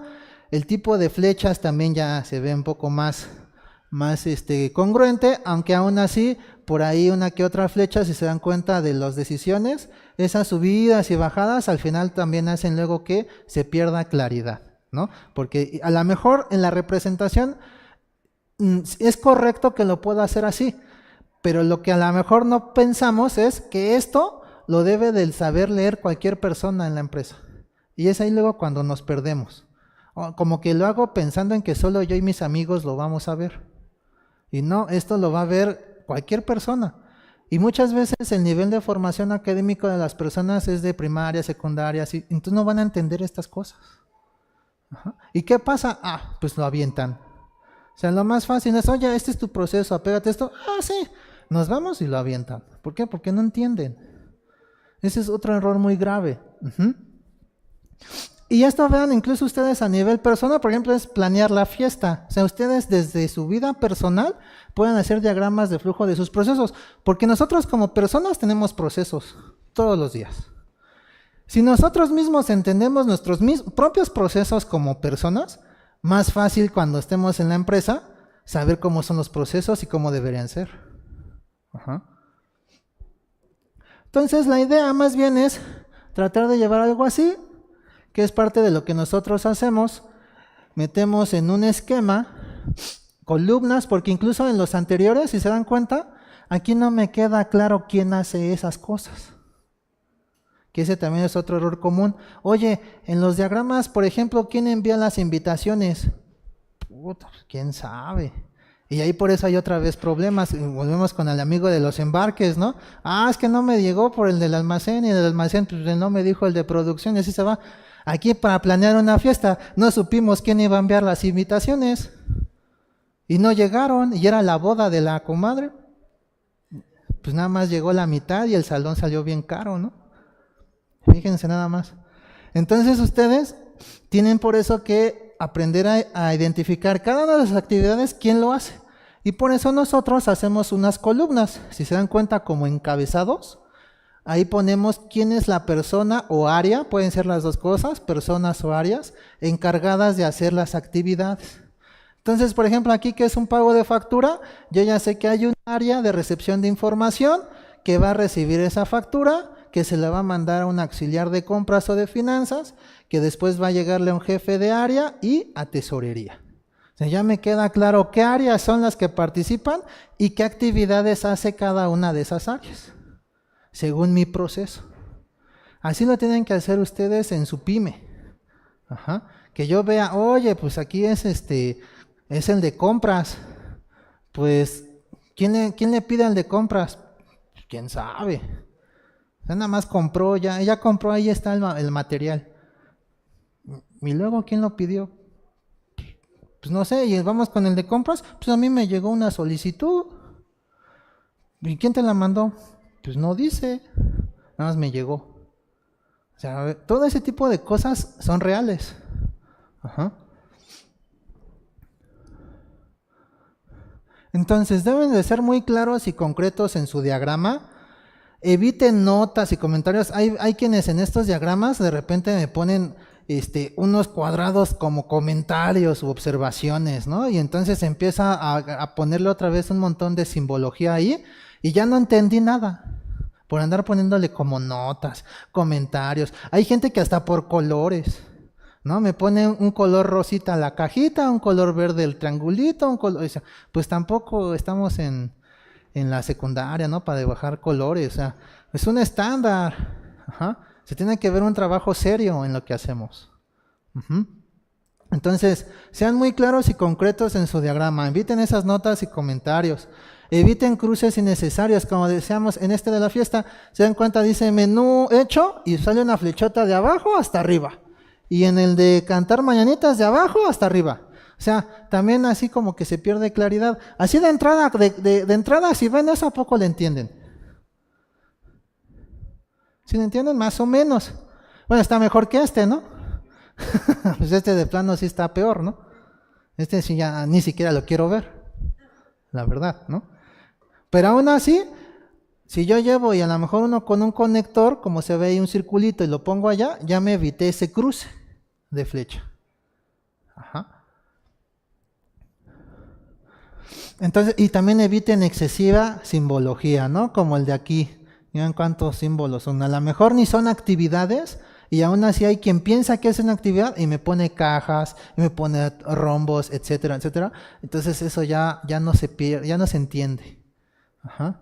El tipo de flechas también ya se ve un poco más congruente, aunque aún así, por ahí una que otra flecha, si se dan cuenta de las decisiones, esas subidas y bajadas al final también hacen luego que se pierda claridad, ¿no? Porque a lo mejor en la representación es correcto que lo pueda hacer así, pero lo que a lo mejor no pensamos es que esto lo debe del saber leer cualquier persona en la empresa. Y es ahí luego cuando nos perdemos. Como que lo hago pensando en que solo yo y mis amigos lo vamos a ver. Y no, esto lo va a ver cualquier persona. Y muchas veces el nivel de formación académico de las personas es de primaria, secundaria, así, entonces no van a entender estas cosas. ¿Y qué pasa? Pues lo avientan. O sea, lo más fácil es, oye, este es tu proceso, apégate a esto. Sí, nos vamos y lo avientan. ¿Por qué? Porque no entienden. Ese es otro error muy grave. Y esto vean, incluso ustedes a nivel personal, por ejemplo, es planear la fiesta. O sea, ustedes desde su vida personal pueden hacer diagramas de flujo de sus procesos, porque nosotros como personas tenemos procesos todos los días. Si nosotros mismos entendemos nuestros propios procesos como personas, más fácil cuando estemos en la empresa saber cómo son los procesos y cómo deberían ser. Entonces la idea más bien es tratar de llevar algo así, que es parte de lo que nosotros hacemos. Metemos en un esquema columnas, porque incluso en los anteriores, si se dan cuenta, aquí no me queda claro quién hace esas cosas. Que ese también es otro error común. Oye, en los diagramas, por ejemplo, ¿quién envía las invitaciones? Puta, ¿quién sabe? Y ahí por eso hay otra vez problemas. Volvemos con el amigo de los embarques, ¿no? Es que no me llegó por el del almacén, y el del almacén pues, no me dijo el de producción, y así se va. Aquí para planear una fiesta no supimos quién iba a enviar las invitaciones y no llegaron, y era la boda de la comadre. Pues nada más llegó la mitad y el salón salió bien caro, ¿no? Fíjense nada más. Entonces ustedes tienen por eso que aprender a identificar cada una de las actividades, quién lo hace. Y por eso nosotros hacemos unas columnas, si se dan cuenta, como encabezados. Ahí ponemos quién es la persona o área, pueden ser las dos cosas, personas o áreas, encargadas de hacer las actividades. Entonces, por ejemplo, aquí que es un pago de factura, yo ya sé que hay un área de recepción de información que va a recibir esa factura, que se la va a mandar a un auxiliar de compras o de finanzas, que después va a llegarle a un jefe de área y a tesorería. O sea, ya me queda claro qué áreas son las que participan y qué actividades hace cada una de esas áreas, según mi proceso. Así lo tienen que hacer ustedes en su pyme. Que yo vea, oye, pues aquí es el de compras. Pues, ¿quién le pide al de compras? Pues, ¿quién sabe? O sea, nada más compró, ya compró, ahí está el material. Y luego, ¿quién lo pidió? Pues no sé, y vamos con el de compras, pues a mí me llegó una solicitud. ¿Y quién te la mandó? Pues no dice, nada más me llegó. O sea, a ver, todo ese tipo de cosas son reales. Entonces deben de ser muy claros y concretos en su diagrama. Eviten notas y comentarios. Hay quienes en estos diagramas de repente me ponen unos cuadrados como comentarios u observaciones, ¿no? Y entonces empieza a ponerle otra vez un montón de simbología ahí y ya no entendí nada por andar poniéndole como notas, comentarios. Hay gente que hasta por colores, ¿no? Me pone un color rosita a la cajita, un color verde el triangulito, un color, o sea, pues tampoco estamos en la secundaria, ¿no? Para bajar colores, o sea, es un estándar. Se tiene que ver un trabajo serio en lo que hacemos. Entonces, sean muy claros y concretos en su diagrama. Eviten esas notas y comentarios. Eviten cruces innecesarios, como decíamos en de la fiesta. Se dan cuenta, dice menú hecho y sale una flechota de abajo hasta arriba. Y en el de cantar mañanitas de abajo hasta arriba. O sea, también así como que se pierde claridad. Así de entrada, de entrada, si ven eso, ¿a poco le entienden? ¿Sí le entienden? Más o menos. Bueno, está mejor que este, ¿no? Pues este de plano sí está peor, ¿no? Este sí ya ni siquiera lo quiero ver, la verdad, ¿no? Pero aún así, si yo llevo y a lo mejor uno con un conector, como se ve ahí un circulito y lo pongo allá, ya me evité ese cruce de flecha. Ajá. Entonces, y también eviten excesiva simbología, ¿no? Como el de aquí. Miren cuántos símbolos son. A lo mejor ni son actividades y aún así hay quien piensa que es una actividad y me pone cajas, y me pone rombos, etcétera, etcétera. Entonces eso ya no se pierde, ya no se entiende. Ajá.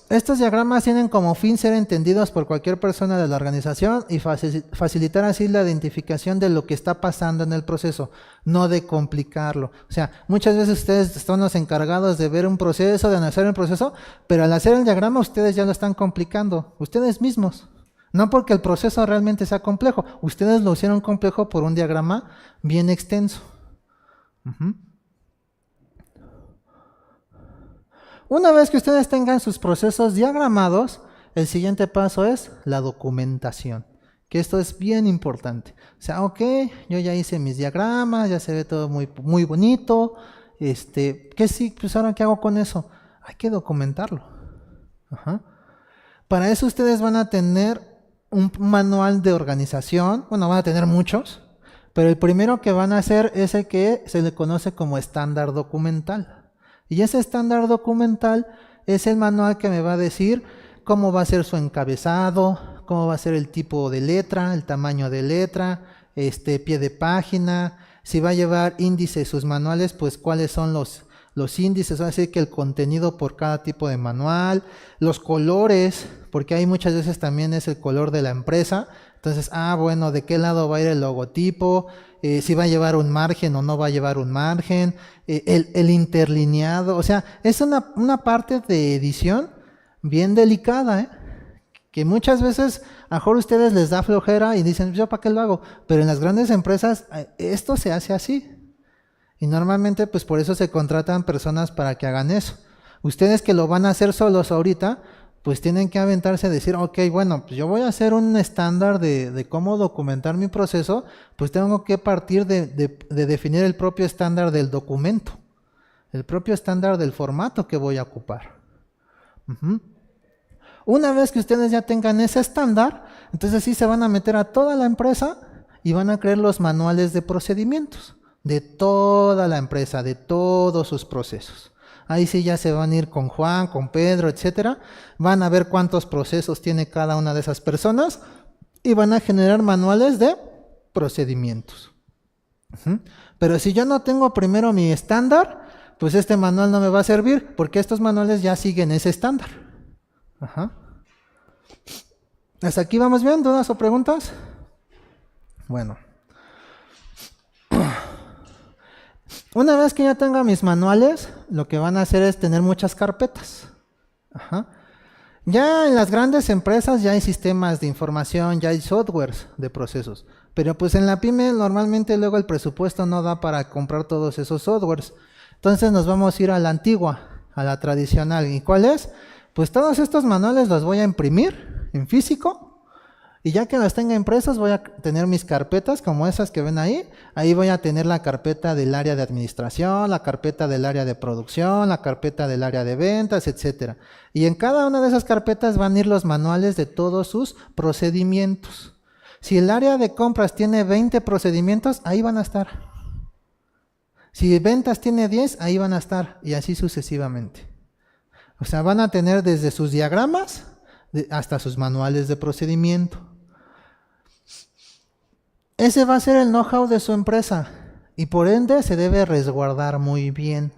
Estos diagramas tienen como fin ser entendidos por cualquier persona de la organización y facilitar así la identificación de lo que está pasando en el proceso, no de complicarlo. O sea, muchas veces ustedes son los encargados de ver un proceso, de analizar el proceso, pero al hacer el diagrama ustedes ya lo están complicando, ustedes mismos. No porque el proceso realmente sea complejo, ustedes lo hicieron complejo por un diagrama bien extenso. Una vez que ustedes tengan sus procesos diagramados, el siguiente paso es la documentación, que esto es bien importante. O sea, ok, yo ya hice mis diagramas, ya se ve todo muy, muy bonito. ¿Qué sí? Pues ahora, ¿qué hago con eso? Hay que documentarlo. Ajá. Para eso ustedes van a tener un manual de organización, bueno, van a tener muchos, pero el primero que van a hacer es el que se le conoce como estándar documental. Y ese estándar documental es el manual que me va a decir cómo va a ser su encabezado, cómo va a ser el tipo de letra, el tamaño de letra, pie de página, si va a llevar índices sus manuales, pues cuáles son los índices, va a decir que el contenido por cada tipo de manual, los colores, porque hay muchas veces también es el color de la empresa. Entonces, bueno, ¿de qué lado va a ir el logotipo? Si va a llevar un margen o no va a llevar un margen, el interlineado, o sea, es una parte de edición bien delicada, que muchas veces a mejor ustedes les da flojera y dicen, ¿yo para qué lo hago? Pero en las grandes empresas esto se hace así. Y normalmente pues por eso se contratan personas para que hagan eso. Ustedes que lo van a hacer solos ahorita, pues tienen que aventarse a decir, ok, bueno, pues yo voy a hacer un estándar de cómo documentar mi proceso, pues tengo que partir de definir el propio estándar del documento, el propio estándar del formato que voy a ocupar. Una vez que ustedes ya tengan ese estándar, entonces sí se van a meter a toda la empresa y van a crear los manuales de procedimientos de toda la empresa, de todos sus procesos. Ahí sí ya se van a ir con Juan, con Pedro, etcétera. Van a ver cuántos procesos tiene cada una de esas personas y van a generar manuales de procedimientos. Pero si yo no tengo primero mi estándar, pues este manual no me va a servir porque estos manuales ya siguen ese estándar. ¿Hasta aquí vamos bien? ¿Dudas o preguntas? Bueno. Una vez que ya tenga mis manuales, lo que van a hacer es tener muchas carpetas. Ya en las grandes empresas ya hay sistemas de información, ya hay softwares de procesos. Pero pues en la pyme normalmente luego el presupuesto no da para comprar todos esos softwares. Entonces nos vamos a ir a la antigua, a la tradicional. ¿Y cuál es? Pues todos estos manuales los voy a imprimir en físico. Y ya que las tenga impresas voy a tener mis carpetas como esas que ven ahí. Ahí voy a tener la carpeta del área de administración, la carpeta del área de producción, la carpeta del área de ventas, etcétera. Y en cada una de esas carpetas van a ir los manuales de todos sus procedimientos. Si el área de compras tiene 20 procedimientos, ahí van a estar. Si ventas tiene 10, ahí van a estar. Y así sucesivamente. O sea, van a tener desde sus diagramas hasta sus manuales de procedimiento. Ese va a ser el know-how de su empresa y por ende se debe resguardar muy bien.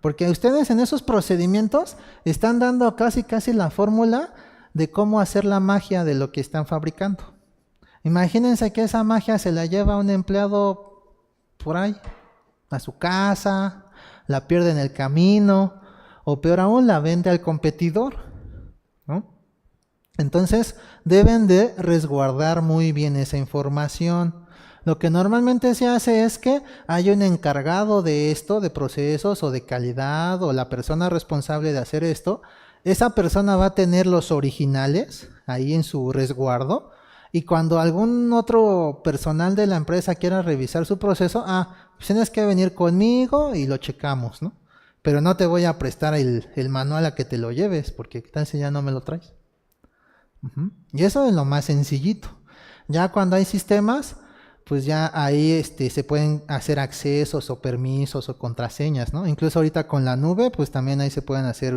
Porque ustedes en esos procedimientos están dando casi la fórmula de cómo hacer la magia de lo que están fabricando. Imagínense que esa magia se la lleva un empleado por ahí, a su casa, la pierde en el camino o peor aún la vende al competidor, ¿no? Entonces deben de resguardar muy bien esa información. Lo que normalmente se hace es que hay un encargado de esto, de procesos o de calidad, o la persona responsable de hacer esto. Esa persona va a tener los originales ahí en su resguardo, y cuando algún otro personal de la empresa quiera revisar su proceso, pues tienes que venir conmigo y lo checamos, ¿no? Pero no te voy a prestar el manual a que te lo lleves, porque ¿qué tal si ya no me lo traes? Y eso es lo más sencillito. Ya cuando hay sistemas, pues ya ahí se pueden hacer accesos o permisos o contraseñas, ¿no? Incluso ahorita con la nube, pues también ahí se pueden hacer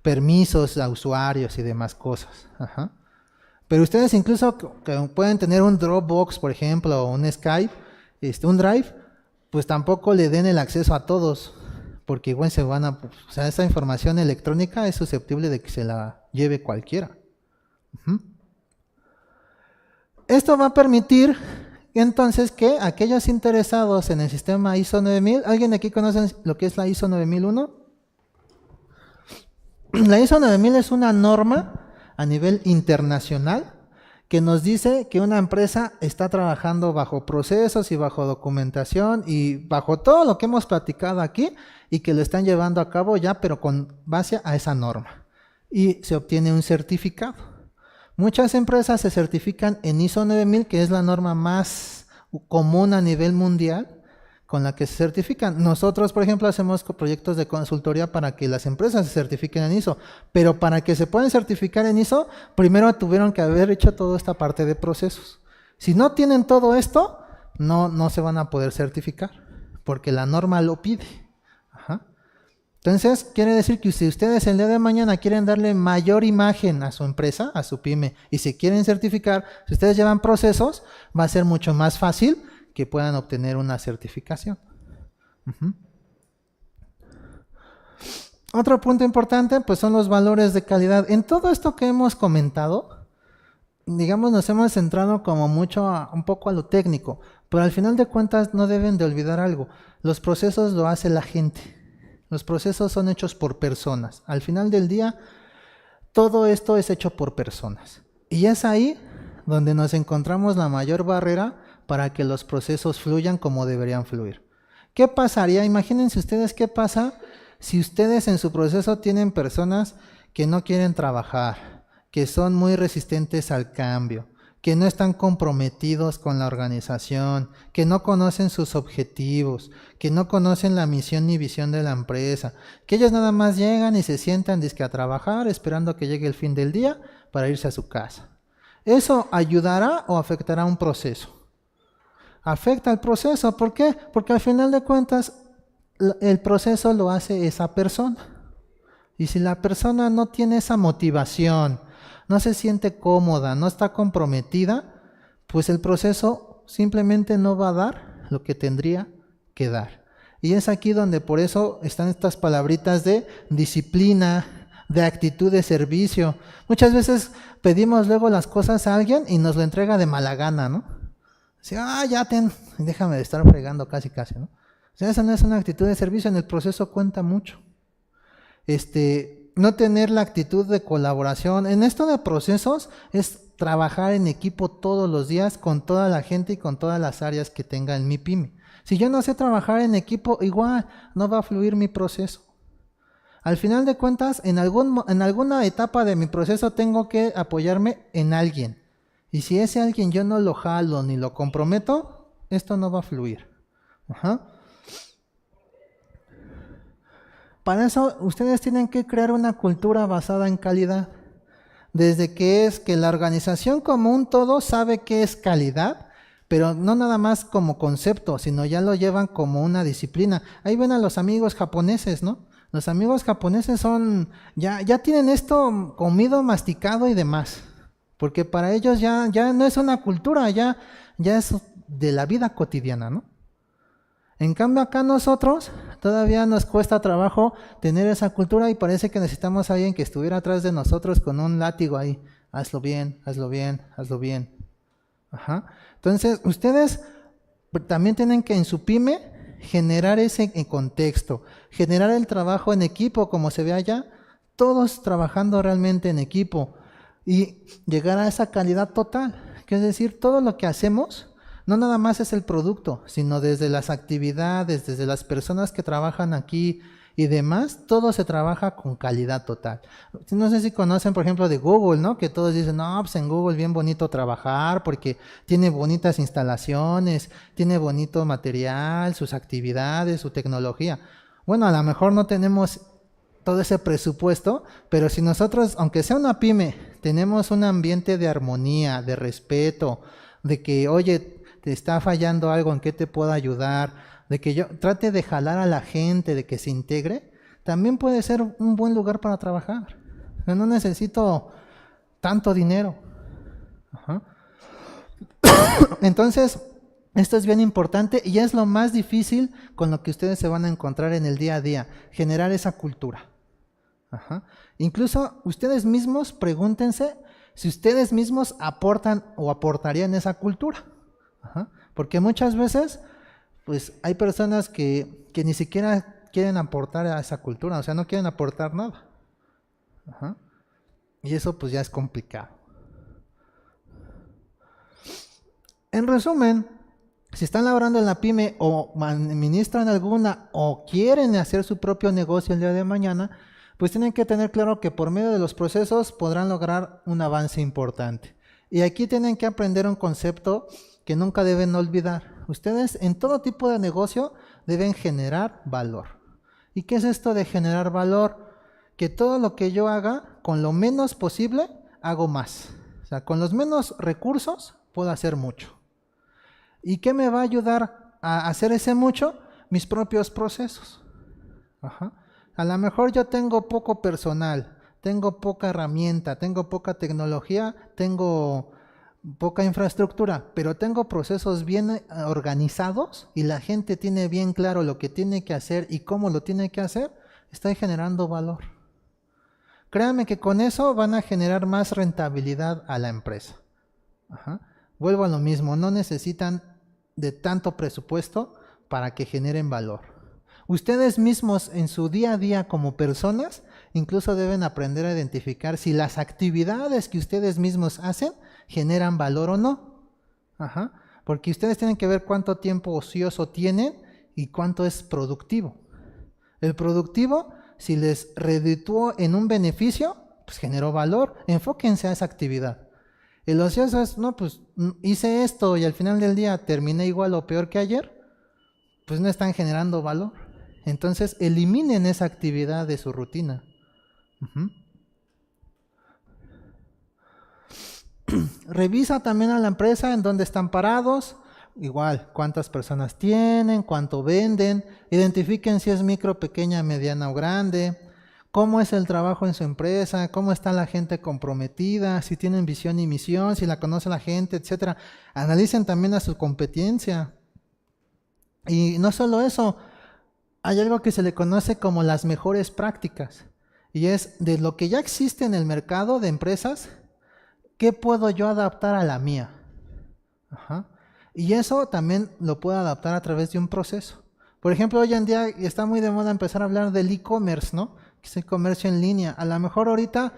permisos a usuarios y demás cosas. Ajá. Pero ustedes incluso que pueden tener un Dropbox, por ejemplo, o un Skype, un Drive, pues tampoco le den el acceso a todos, porque igual se van o sea, esa información electrónica es susceptible de que se la lleve cualquiera. Esto va a permitir entonces que aquellos interesados en el sistema ISO 9000, ¿alguien aquí conoce lo que es la ISO 9001? La ISO 9000 es una norma a nivel internacional que nos dice que una empresa está trabajando bajo procesos y bajo documentación y bajo todo lo que hemos platicado aquí, y que lo están llevando a cabo ya, pero con base a esa norma. Y se obtiene un certificado. Muchas empresas se certifican en ISO 9000, que es la norma más común a nivel mundial con la que se certifican. Nosotros, por ejemplo, hacemos proyectos de consultoría para que las empresas se certifiquen en ISO, pero para que se puedan certificar en ISO, primero tuvieron que haber hecho toda esta parte de procesos. Si no tienen todo esto, no se van a poder certificar, porque la norma lo pide. Ajá. Entonces, quiere decir que si ustedes el día de mañana quieren darle mayor imagen a su empresa, a su pyme, y se quieren certificar, si ustedes llevan procesos, va a ser mucho más fácil que puedan obtener una certificación. Otro punto importante, pues son los valores de calidad. En todo esto que hemos comentado, digamos, nos hemos centrado como mucho un poco a lo técnico, pero al final de cuentas no deben de olvidar algo. Los procesos lo hace la gente. Los procesos son hechos por personas. Al final del día, todo esto es hecho por personas. Y es ahí donde nos encontramos la mayor barrera para que los procesos fluyan como deberían fluir. ¿Qué pasaría? Imagínense ustedes qué pasa si ustedes en su proceso tienen personas que no quieren trabajar, que son muy resistentes al cambio, que no están comprometidos con la organización, que no conocen sus objetivos, que no conocen la misión ni visión de la empresa, que ellos nada más llegan y se sientan dizque a trabajar esperando que llegue el fin del día para irse a su casa. ¿Eso ayudará o afectará un proceso? Afecta al proceso. ¿Por qué? Porque al final de cuentas el proceso lo hace esa persona. Y si la persona no tiene esa motivación, no se siente cómoda, no está comprometida, pues el proceso simplemente no va a dar lo que tendría que dar. Y es aquí donde por eso están estas palabritas de disciplina, de actitud de servicio. Muchas veces pedimos luego las cosas a alguien y nos lo entrega de mala gana, ¿no? Así, ya déjame de estar fregando casi, ¿no? O sea, esa no es una actitud de servicio, en el proceso cuenta mucho. No tener la actitud de colaboración. En esto de procesos es trabajar en equipo todos los días con toda la gente y con todas las áreas que tenga en mi pyme. Si yo no sé trabajar en equipo, igual no va a fluir mi proceso. Al final de cuentas, en alguna etapa de mi proceso tengo que apoyarme en alguien. Y si ese alguien yo no lo jalo ni lo comprometo, esto no va a fluir. Ajá. Para eso ustedes tienen que crear una cultura basada en calidad. Desde que es que la organización como un todo sabe qué es calidad, pero no nada más como concepto, sino ya lo llevan como una disciplina. Ahí ven a los amigos japoneses, ¿no? Los amigos japoneses ya tienen esto comido, masticado y demás. Porque para ellos ya no es una cultura, ya es de la vida cotidiana, ¿no? En cambio acá nosotros todavía nos cuesta trabajo tener esa cultura y parece que necesitamos a alguien que estuviera atrás de nosotros con un látigo ahí. Hazlo bien, hazlo bien, hazlo bien. Ajá. Entonces ustedes también tienen que en su pyme generar ese contexto, generar el trabajo en equipo como se ve allá, todos trabajando realmente en equipo y llegar a esa calidad total, que es decir, todo lo que hacemos no nada más es el producto, sino desde las actividades, desde las personas que trabajan aquí y demás, todo se trabaja con calidad total. No sé si conocen, por ejemplo, de Google, ¿no? Que todos dicen, no, pues en Google bien bonito trabajar porque tiene bonitas instalaciones, tiene bonito material, sus actividades, su tecnología. Bueno, a lo mejor no tenemos todo ese presupuesto, pero si nosotros, aunque sea una pyme, tenemos un ambiente de armonía, de respeto, de que, oye, te está fallando algo, ¿en qué te puedo ayudar? De que yo trate de jalar a la gente, de que se integre, también puede ser un buen lugar para trabajar. No necesito tanto dinero. Ajá. Entonces, esto es bien importante y es lo más difícil con lo que ustedes se van a encontrar en el día a día, generar esa cultura. Ajá. Incluso ustedes mismos pregúntense si ustedes mismos aportan o aportarían esa cultura. Ajá. Porque muchas veces pues hay personas que ni siquiera quieren aportar a esa cultura, o sea, no quieren aportar nada. Ajá. Y eso pues ya es complicado. En resumen, si están laborando en la pyme o administran alguna o quieren hacer su propio negocio el día de mañana, pues tienen que tener claro que por medio de los procesos podrán lograr un avance importante. Y aquí tienen que aprender un concepto que nunca deben olvidar. Ustedes en todo tipo de negocio deben generar valor. ¿Y qué es esto de generar valor? Que todo lo que yo haga, con lo menos posible, hago más. O sea, con los menos recursos puedo hacer mucho. ¿Y qué me va a ayudar a hacer ese mucho? Mis propios procesos. Ajá. A lo mejor yo tengo poco personal, tengo poca herramienta, tengo poca tecnología, tengo poca infraestructura, pero tengo procesos bien organizados y la gente tiene bien claro lo que tiene que hacer y cómo lo tiene que hacer, estoy generando valor. Créanme que con eso van a generar más rentabilidad a la empresa. Ajá. Vuelvo a lo mismo, no necesitan de tanto presupuesto para que generen valor. Ustedes mismos en su día a día como personas incluso deben aprender a identificar si las actividades que ustedes mismos hacen generan valor o no. Ajá. Porque ustedes tienen que ver cuánto tiempo ocioso tienen y cuánto es productivo. El productivo, si les redituó en un beneficio, pues generó valor. Enfóquense a esa actividad. El ocioso es, no, pues hice esto y al final del día terminé igual o peor que ayer, pues no están generando valor. Entonces, eliminen esa actividad de su rutina. Revisa también a la empresa en dónde están parados. Igual, cuántas personas tienen, cuánto venden. Identifiquen si es micro, pequeña, mediana o grande. Cómo es el trabajo en su empresa, cómo está la gente comprometida, si tienen visión y misión, si la conoce la gente, etc. Analicen también a su competencia. Y no solo eso, hay algo que se le conoce como las mejores prácticas. Y es de lo que ya existe en el mercado de empresas, ¿qué puedo yo adaptar a la mía? Ajá. Y eso también lo puedo adaptar a través de un proceso. Por ejemplo, hoy en día está muy de moda empezar a hablar del e-commerce, ¿no? Que es el comercio en línea. A lo mejor ahorita,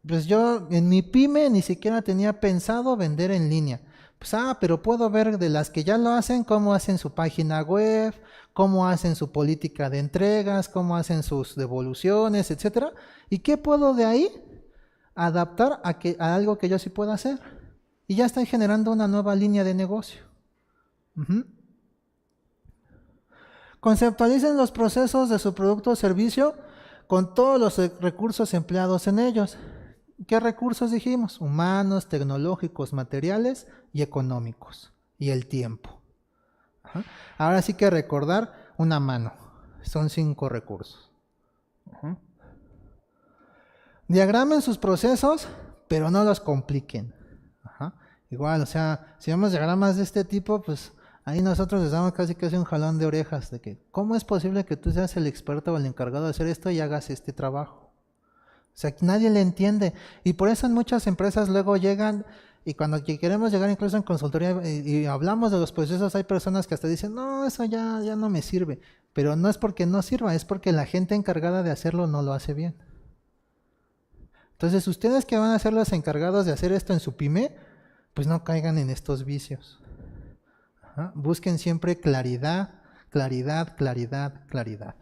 pues yo en mi pyme ni siquiera tenía pensado vender en línea. Pues, pero puedo ver de las que ya lo hacen, cómo hacen su página web, cómo hacen su política de entregas, cómo hacen sus devoluciones, etcétera. ¿Y qué puedo de ahí adaptar a algo que yo sí pueda hacer? Y ya estoy generando una nueva línea de negocio. Conceptualicen los procesos de su producto o servicio con todos los recursos empleados en ellos. ¿Qué recursos dijimos? Humanos, tecnológicos, materiales y económicos. Y el tiempo. Ajá. Ahora sí que recordar una mano. Son 5 recursos. Ajá. Diagramen sus procesos, pero no los compliquen. Ajá. Igual, o sea, si vemos diagramas de este tipo, pues ahí nosotros les damos casi un jalón de orejas de que ¿cómo es posible que tú seas el experto o el encargado de hacer esto y hagas este trabajo? O sea, nadie le entiende. Y por eso en muchas empresas luego llegan y cuando queremos llegar incluso en consultoría y hablamos de los procesos, hay personas que hasta dicen, no, eso ya no me sirve. Pero no es porque no sirva, es porque la gente encargada de hacerlo no lo hace bien. Entonces, ustedes que van a ser los encargados de hacer esto en su pyme, pues no caigan en estos vicios. Ajá. Busquen siempre claridad, claridad, claridad, claridad.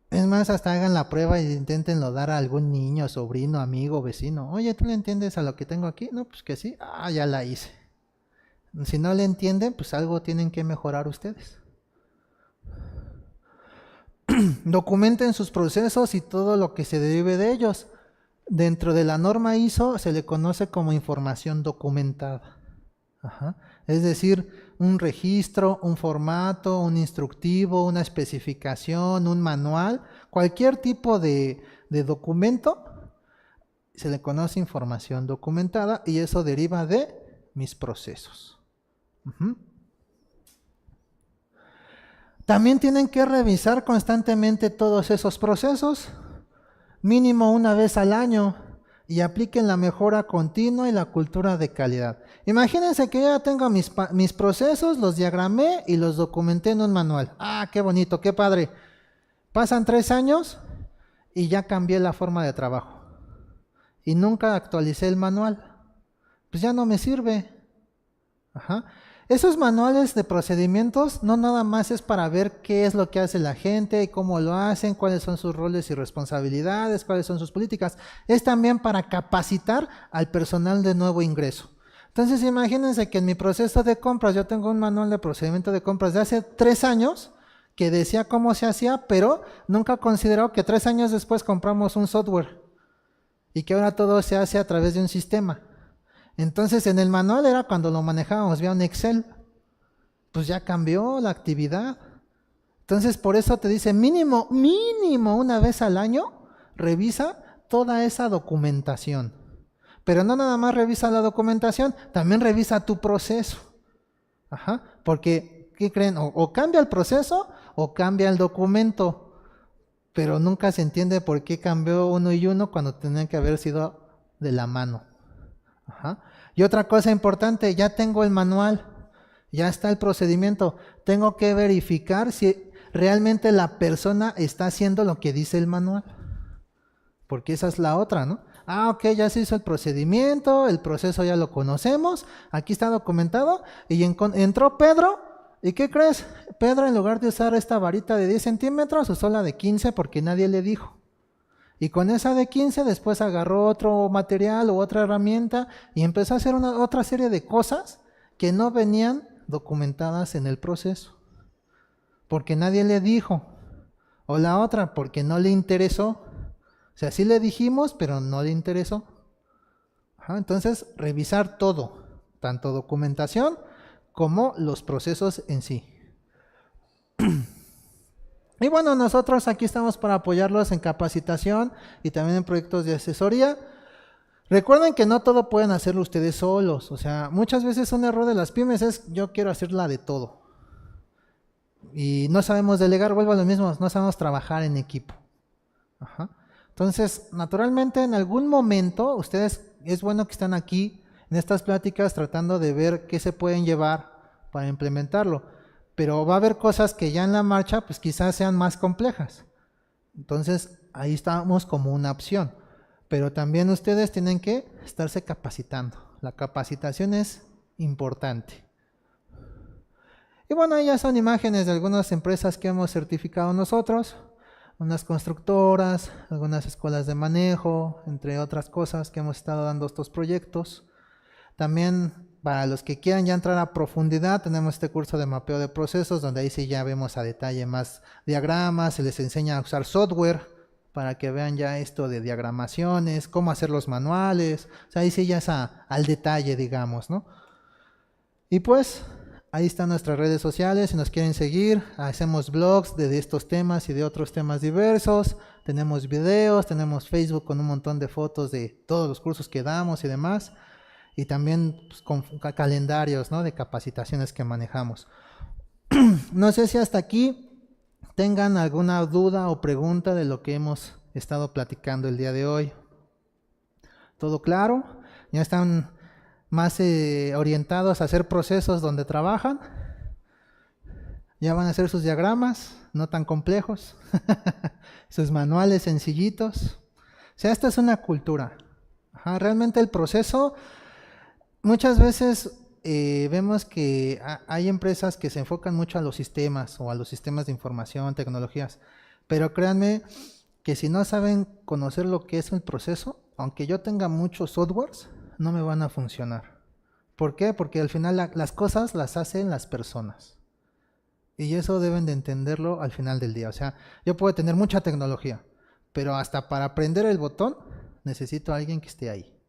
Es más, hasta hagan la prueba e inténtenlo dar a algún niño, sobrino, amigo, vecino. Oye, ¿tú le entiendes a lo que tengo aquí? No, pues que sí. Ah, ya la hice. Si no le entienden, pues algo tienen que mejorar ustedes. Documenten sus procesos y todo lo que se derive de ellos. Dentro de la norma ISO se le conoce como información documentada. Ajá. Es decir, un registro, un formato, un instructivo, una especificación, un manual, cualquier tipo de documento se le conoce información documentada y eso deriva de mis procesos. También tienen que revisar constantemente todos esos procesos, mínimo una vez al año, y apliquen la mejora continua y la cultura de calidad. Imagínense que ya tengo mis procesos, los diagramé y los documenté en un manual. Ah, qué bonito, qué padre. Pasan 3 años y ya cambié la forma de trabajo. Y nunca actualicé el manual. Pues ya no me sirve. Ajá. Esos manuales de procedimientos no nada más es para ver qué es lo que hace la gente y cómo lo hacen, cuáles son sus roles y responsabilidades, cuáles son sus políticas. Es también para capacitar al personal de nuevo ingreso. Entonces imagínense que en mi proceso de compras yo tengo un manual de procedimiento de compras de hace 3 años que decía cómo se hacía, pero nunca consideró que 3 años después compramos un software y que ahora todo se hace a través de un sistema. Entonces en el manual era cuando lo manejábamos vía un Excel, pues ya cambió la actividad. Entonces por eso te dice mínimo una vez al año revisa toda esa documentación. Pero no nada más revisa la documentación, también revisa tu proceso. Ajá, porque ¿qué creen? O cambia el proceso o cambia el documento, pero nunca se entiende por qué cambió uno y uno cuando tenían que haber sido de la mano. Ajá. Y otra cosa importante, ya tengo el manual, ya está el procedimiento, tengo que verificar si realmente la persona está haciendo lo que dice el manual, porque esa es la otra, ¿no? Ah, ok, ya se hizo el procedimiento, el proceso ya lo conocemos, aquí está documentado, y entró Pedro, ¿y qué crees? Pedro, en lugar de usar esta varita de 10 centímetros, usó la de 15 porque nadie le dijo. Y con esa de 15 después agarró otro material o otra herramienta y empezó a hacer otra serie de cosas que no venían documentadas en el proceso. Porque nadie le dijo. O la otra, porque no le interesó. O sea, sí le dijimos, pero no le interesó. Ajá, entonces, revisar todo, tanto documentación como los procesos en sí. Y bueno, nosotros aquí estamos para apoyarlos en capacitación y también en proyectos de asesoría. Recuerden que no todo pueden hacerlo ustedes solos. O sea, muchas veces un error de las pymes es yo quiero hacerla de todo. Y no sabemos delegar, vuelvo a lo mismo, no sabemos trabajar en equipo. Ajá. Entonces, naturalmente, en algún momento, ustedes es bueno que están aquí en estas pláticas tratando de ver qué se pueden llevar para implementarlo. Pero va a haber cosas que ya en la marcha pues quizás sean más complejas. Entonces ahí estamos como una opción. Pero también ustedes tienen que estarse capacitando. La capacitación es importante. Y bueno, ya son imágenes de algunas empresas que hemos certificado nosotros. Unas constructoras, algunas escuelas de manejo, entre otras cosas que hemos estado dando estos proyectos. También para los que quieran ya entrar a profundidad, tenemos este curso de mapeo de procesos, donde ahí sí ya vemos a detalle más diagramas, se les enseña a usar software para que vean ya esto de diagramaciones, cómo hacer los manuales, o sea, ahí sí ya es al detalle, digamos, ¿no? Y pues, ahí están nuestras redes sociales, si nos quieren seguir, hacemos blogs de estos temas y de otros temas diversos, tenemos videos, tenemos Facebook con un montón de fotos de todos los cursos que damos y demás. Y también pues, con calendarios, ¿no?, de capacitaciones que manejamos. No sé si hasta aquí tengan alguna duda o pregunta de lo que hemos estado platicando el día de hoy. ¿Todo claro? ¿Ya están más orientados a hacer procesos donde trabajan? ¿Ya van a hacer sus diagramas, no tan complejos? Sus manuales sencillitos. O sea, esta es una cultura. Ajá, realmente el proceso... Muchas veces vemos que hay empresas que se enfocan mucho a los sistemas o a los sistemas de información, tecnologías, pero créanme que si no saben conocer lo que es el proceso, aunque yo tenga muchos softwares, no me van a funcionar. ¿Por qué? Porque al final las cosas las hacen las personas. Y eso deben de entenderlo al final del día. O sea, yo puedo tener mucha tecnología, pero hasta para prender el botón necesito a alguien que esté ahí.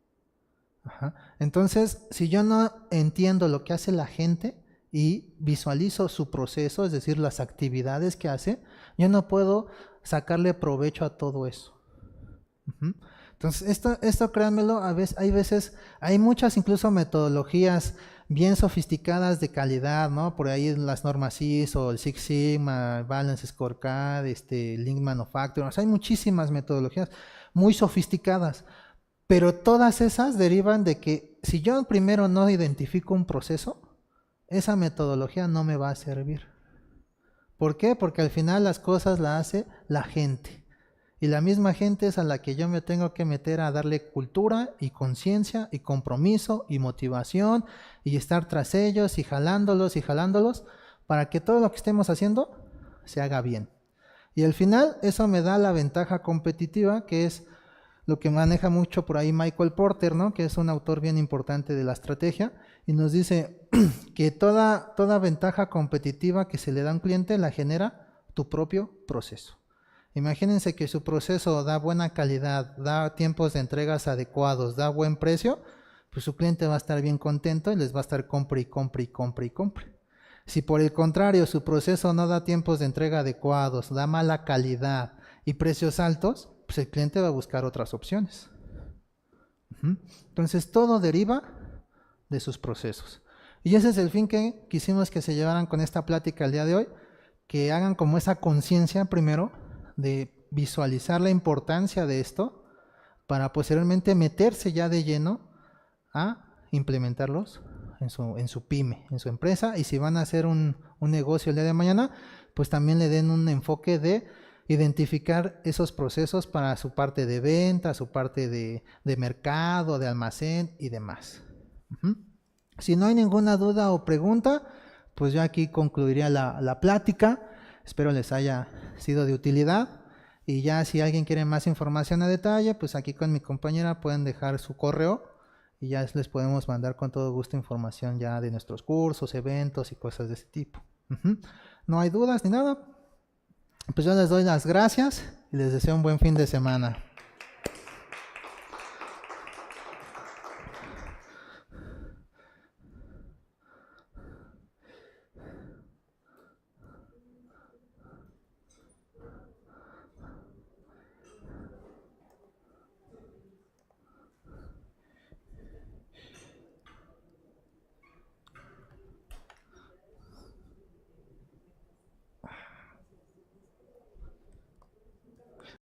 Ajá. Entonces, si yo no entiendo lo que hace la gente y visualizo su proceso, es decir, las actividades que hace, yo no puedo sacarle provecho a todo eso. Uh-huh. Entonces, esto créanmelo, hay muchas incluso metodologías bien sofisticadas de calidad, ¿no? Por ahí las normas ISO, el Six Sigma, Balance Scorecard, Lean Manufacturing, o sea, hay muchísimas metodologías muy sofisticadas, pero todas esas derivan de que si yo primero no identifico un proceso, esa metodología no me va a servir. ¿Por qué? Porque al final las cosas las hace la gente. Y la misma gente es a la que yo me tengo que meter a darle cultura y conciencia y compromiso y motivación y estar tras ellos y jalándolos para que todo lo que estemos haciendo se haga bien. Y al final eso me da la ventaja competitiva, que es lo que maneja mucho por ahí Michael Porter, ¿no? Que es un autor bien importante de la estrategia, y nos dice que toda ventaja competitiva que se le da a un cliente la genera tu propio proceso. Imagínense que su proceso da buena calidad, da tiempos de entregas adecuados, da buen precio, pues su cliente va a estar bien contento y les va a estar compre y compre y compre y compre. Si por el contrario su proceso no da tiempos de entrega adecuados, da mala calidad y precios altos, pues el cliente va a buscar otras opciones. Entonces todo deriva de sus procesos. Y ese es el fin que quisimos que se llevaran con esta plática el día de hoy, que hagan como esa conciencia primero de visualizar la importancia de esto para posteriormente meterse ya de lleno a implementarlos en su pyme, en su empresa, y si van a hacer un negocio el día de mañana, pues también le den un enfoque de identificar esos procesos para su parte de venta, su parte de mercado, de almacén y demás. Si no hay ninguna duda o pregunta, pues yo aquí concluiría la plática. Espero les haya sido de utilidad, y ya si alguien quiere más información a detalle, pues aquí con mi compañera pueden dejar su correo y ya les podemos mandar con todo gusto información ya de nuestros cursos, eventos y cosas de ese tipo. No hay dudas ni nada. Pues yo les doy las gracias y les deseo un buen fin de semana.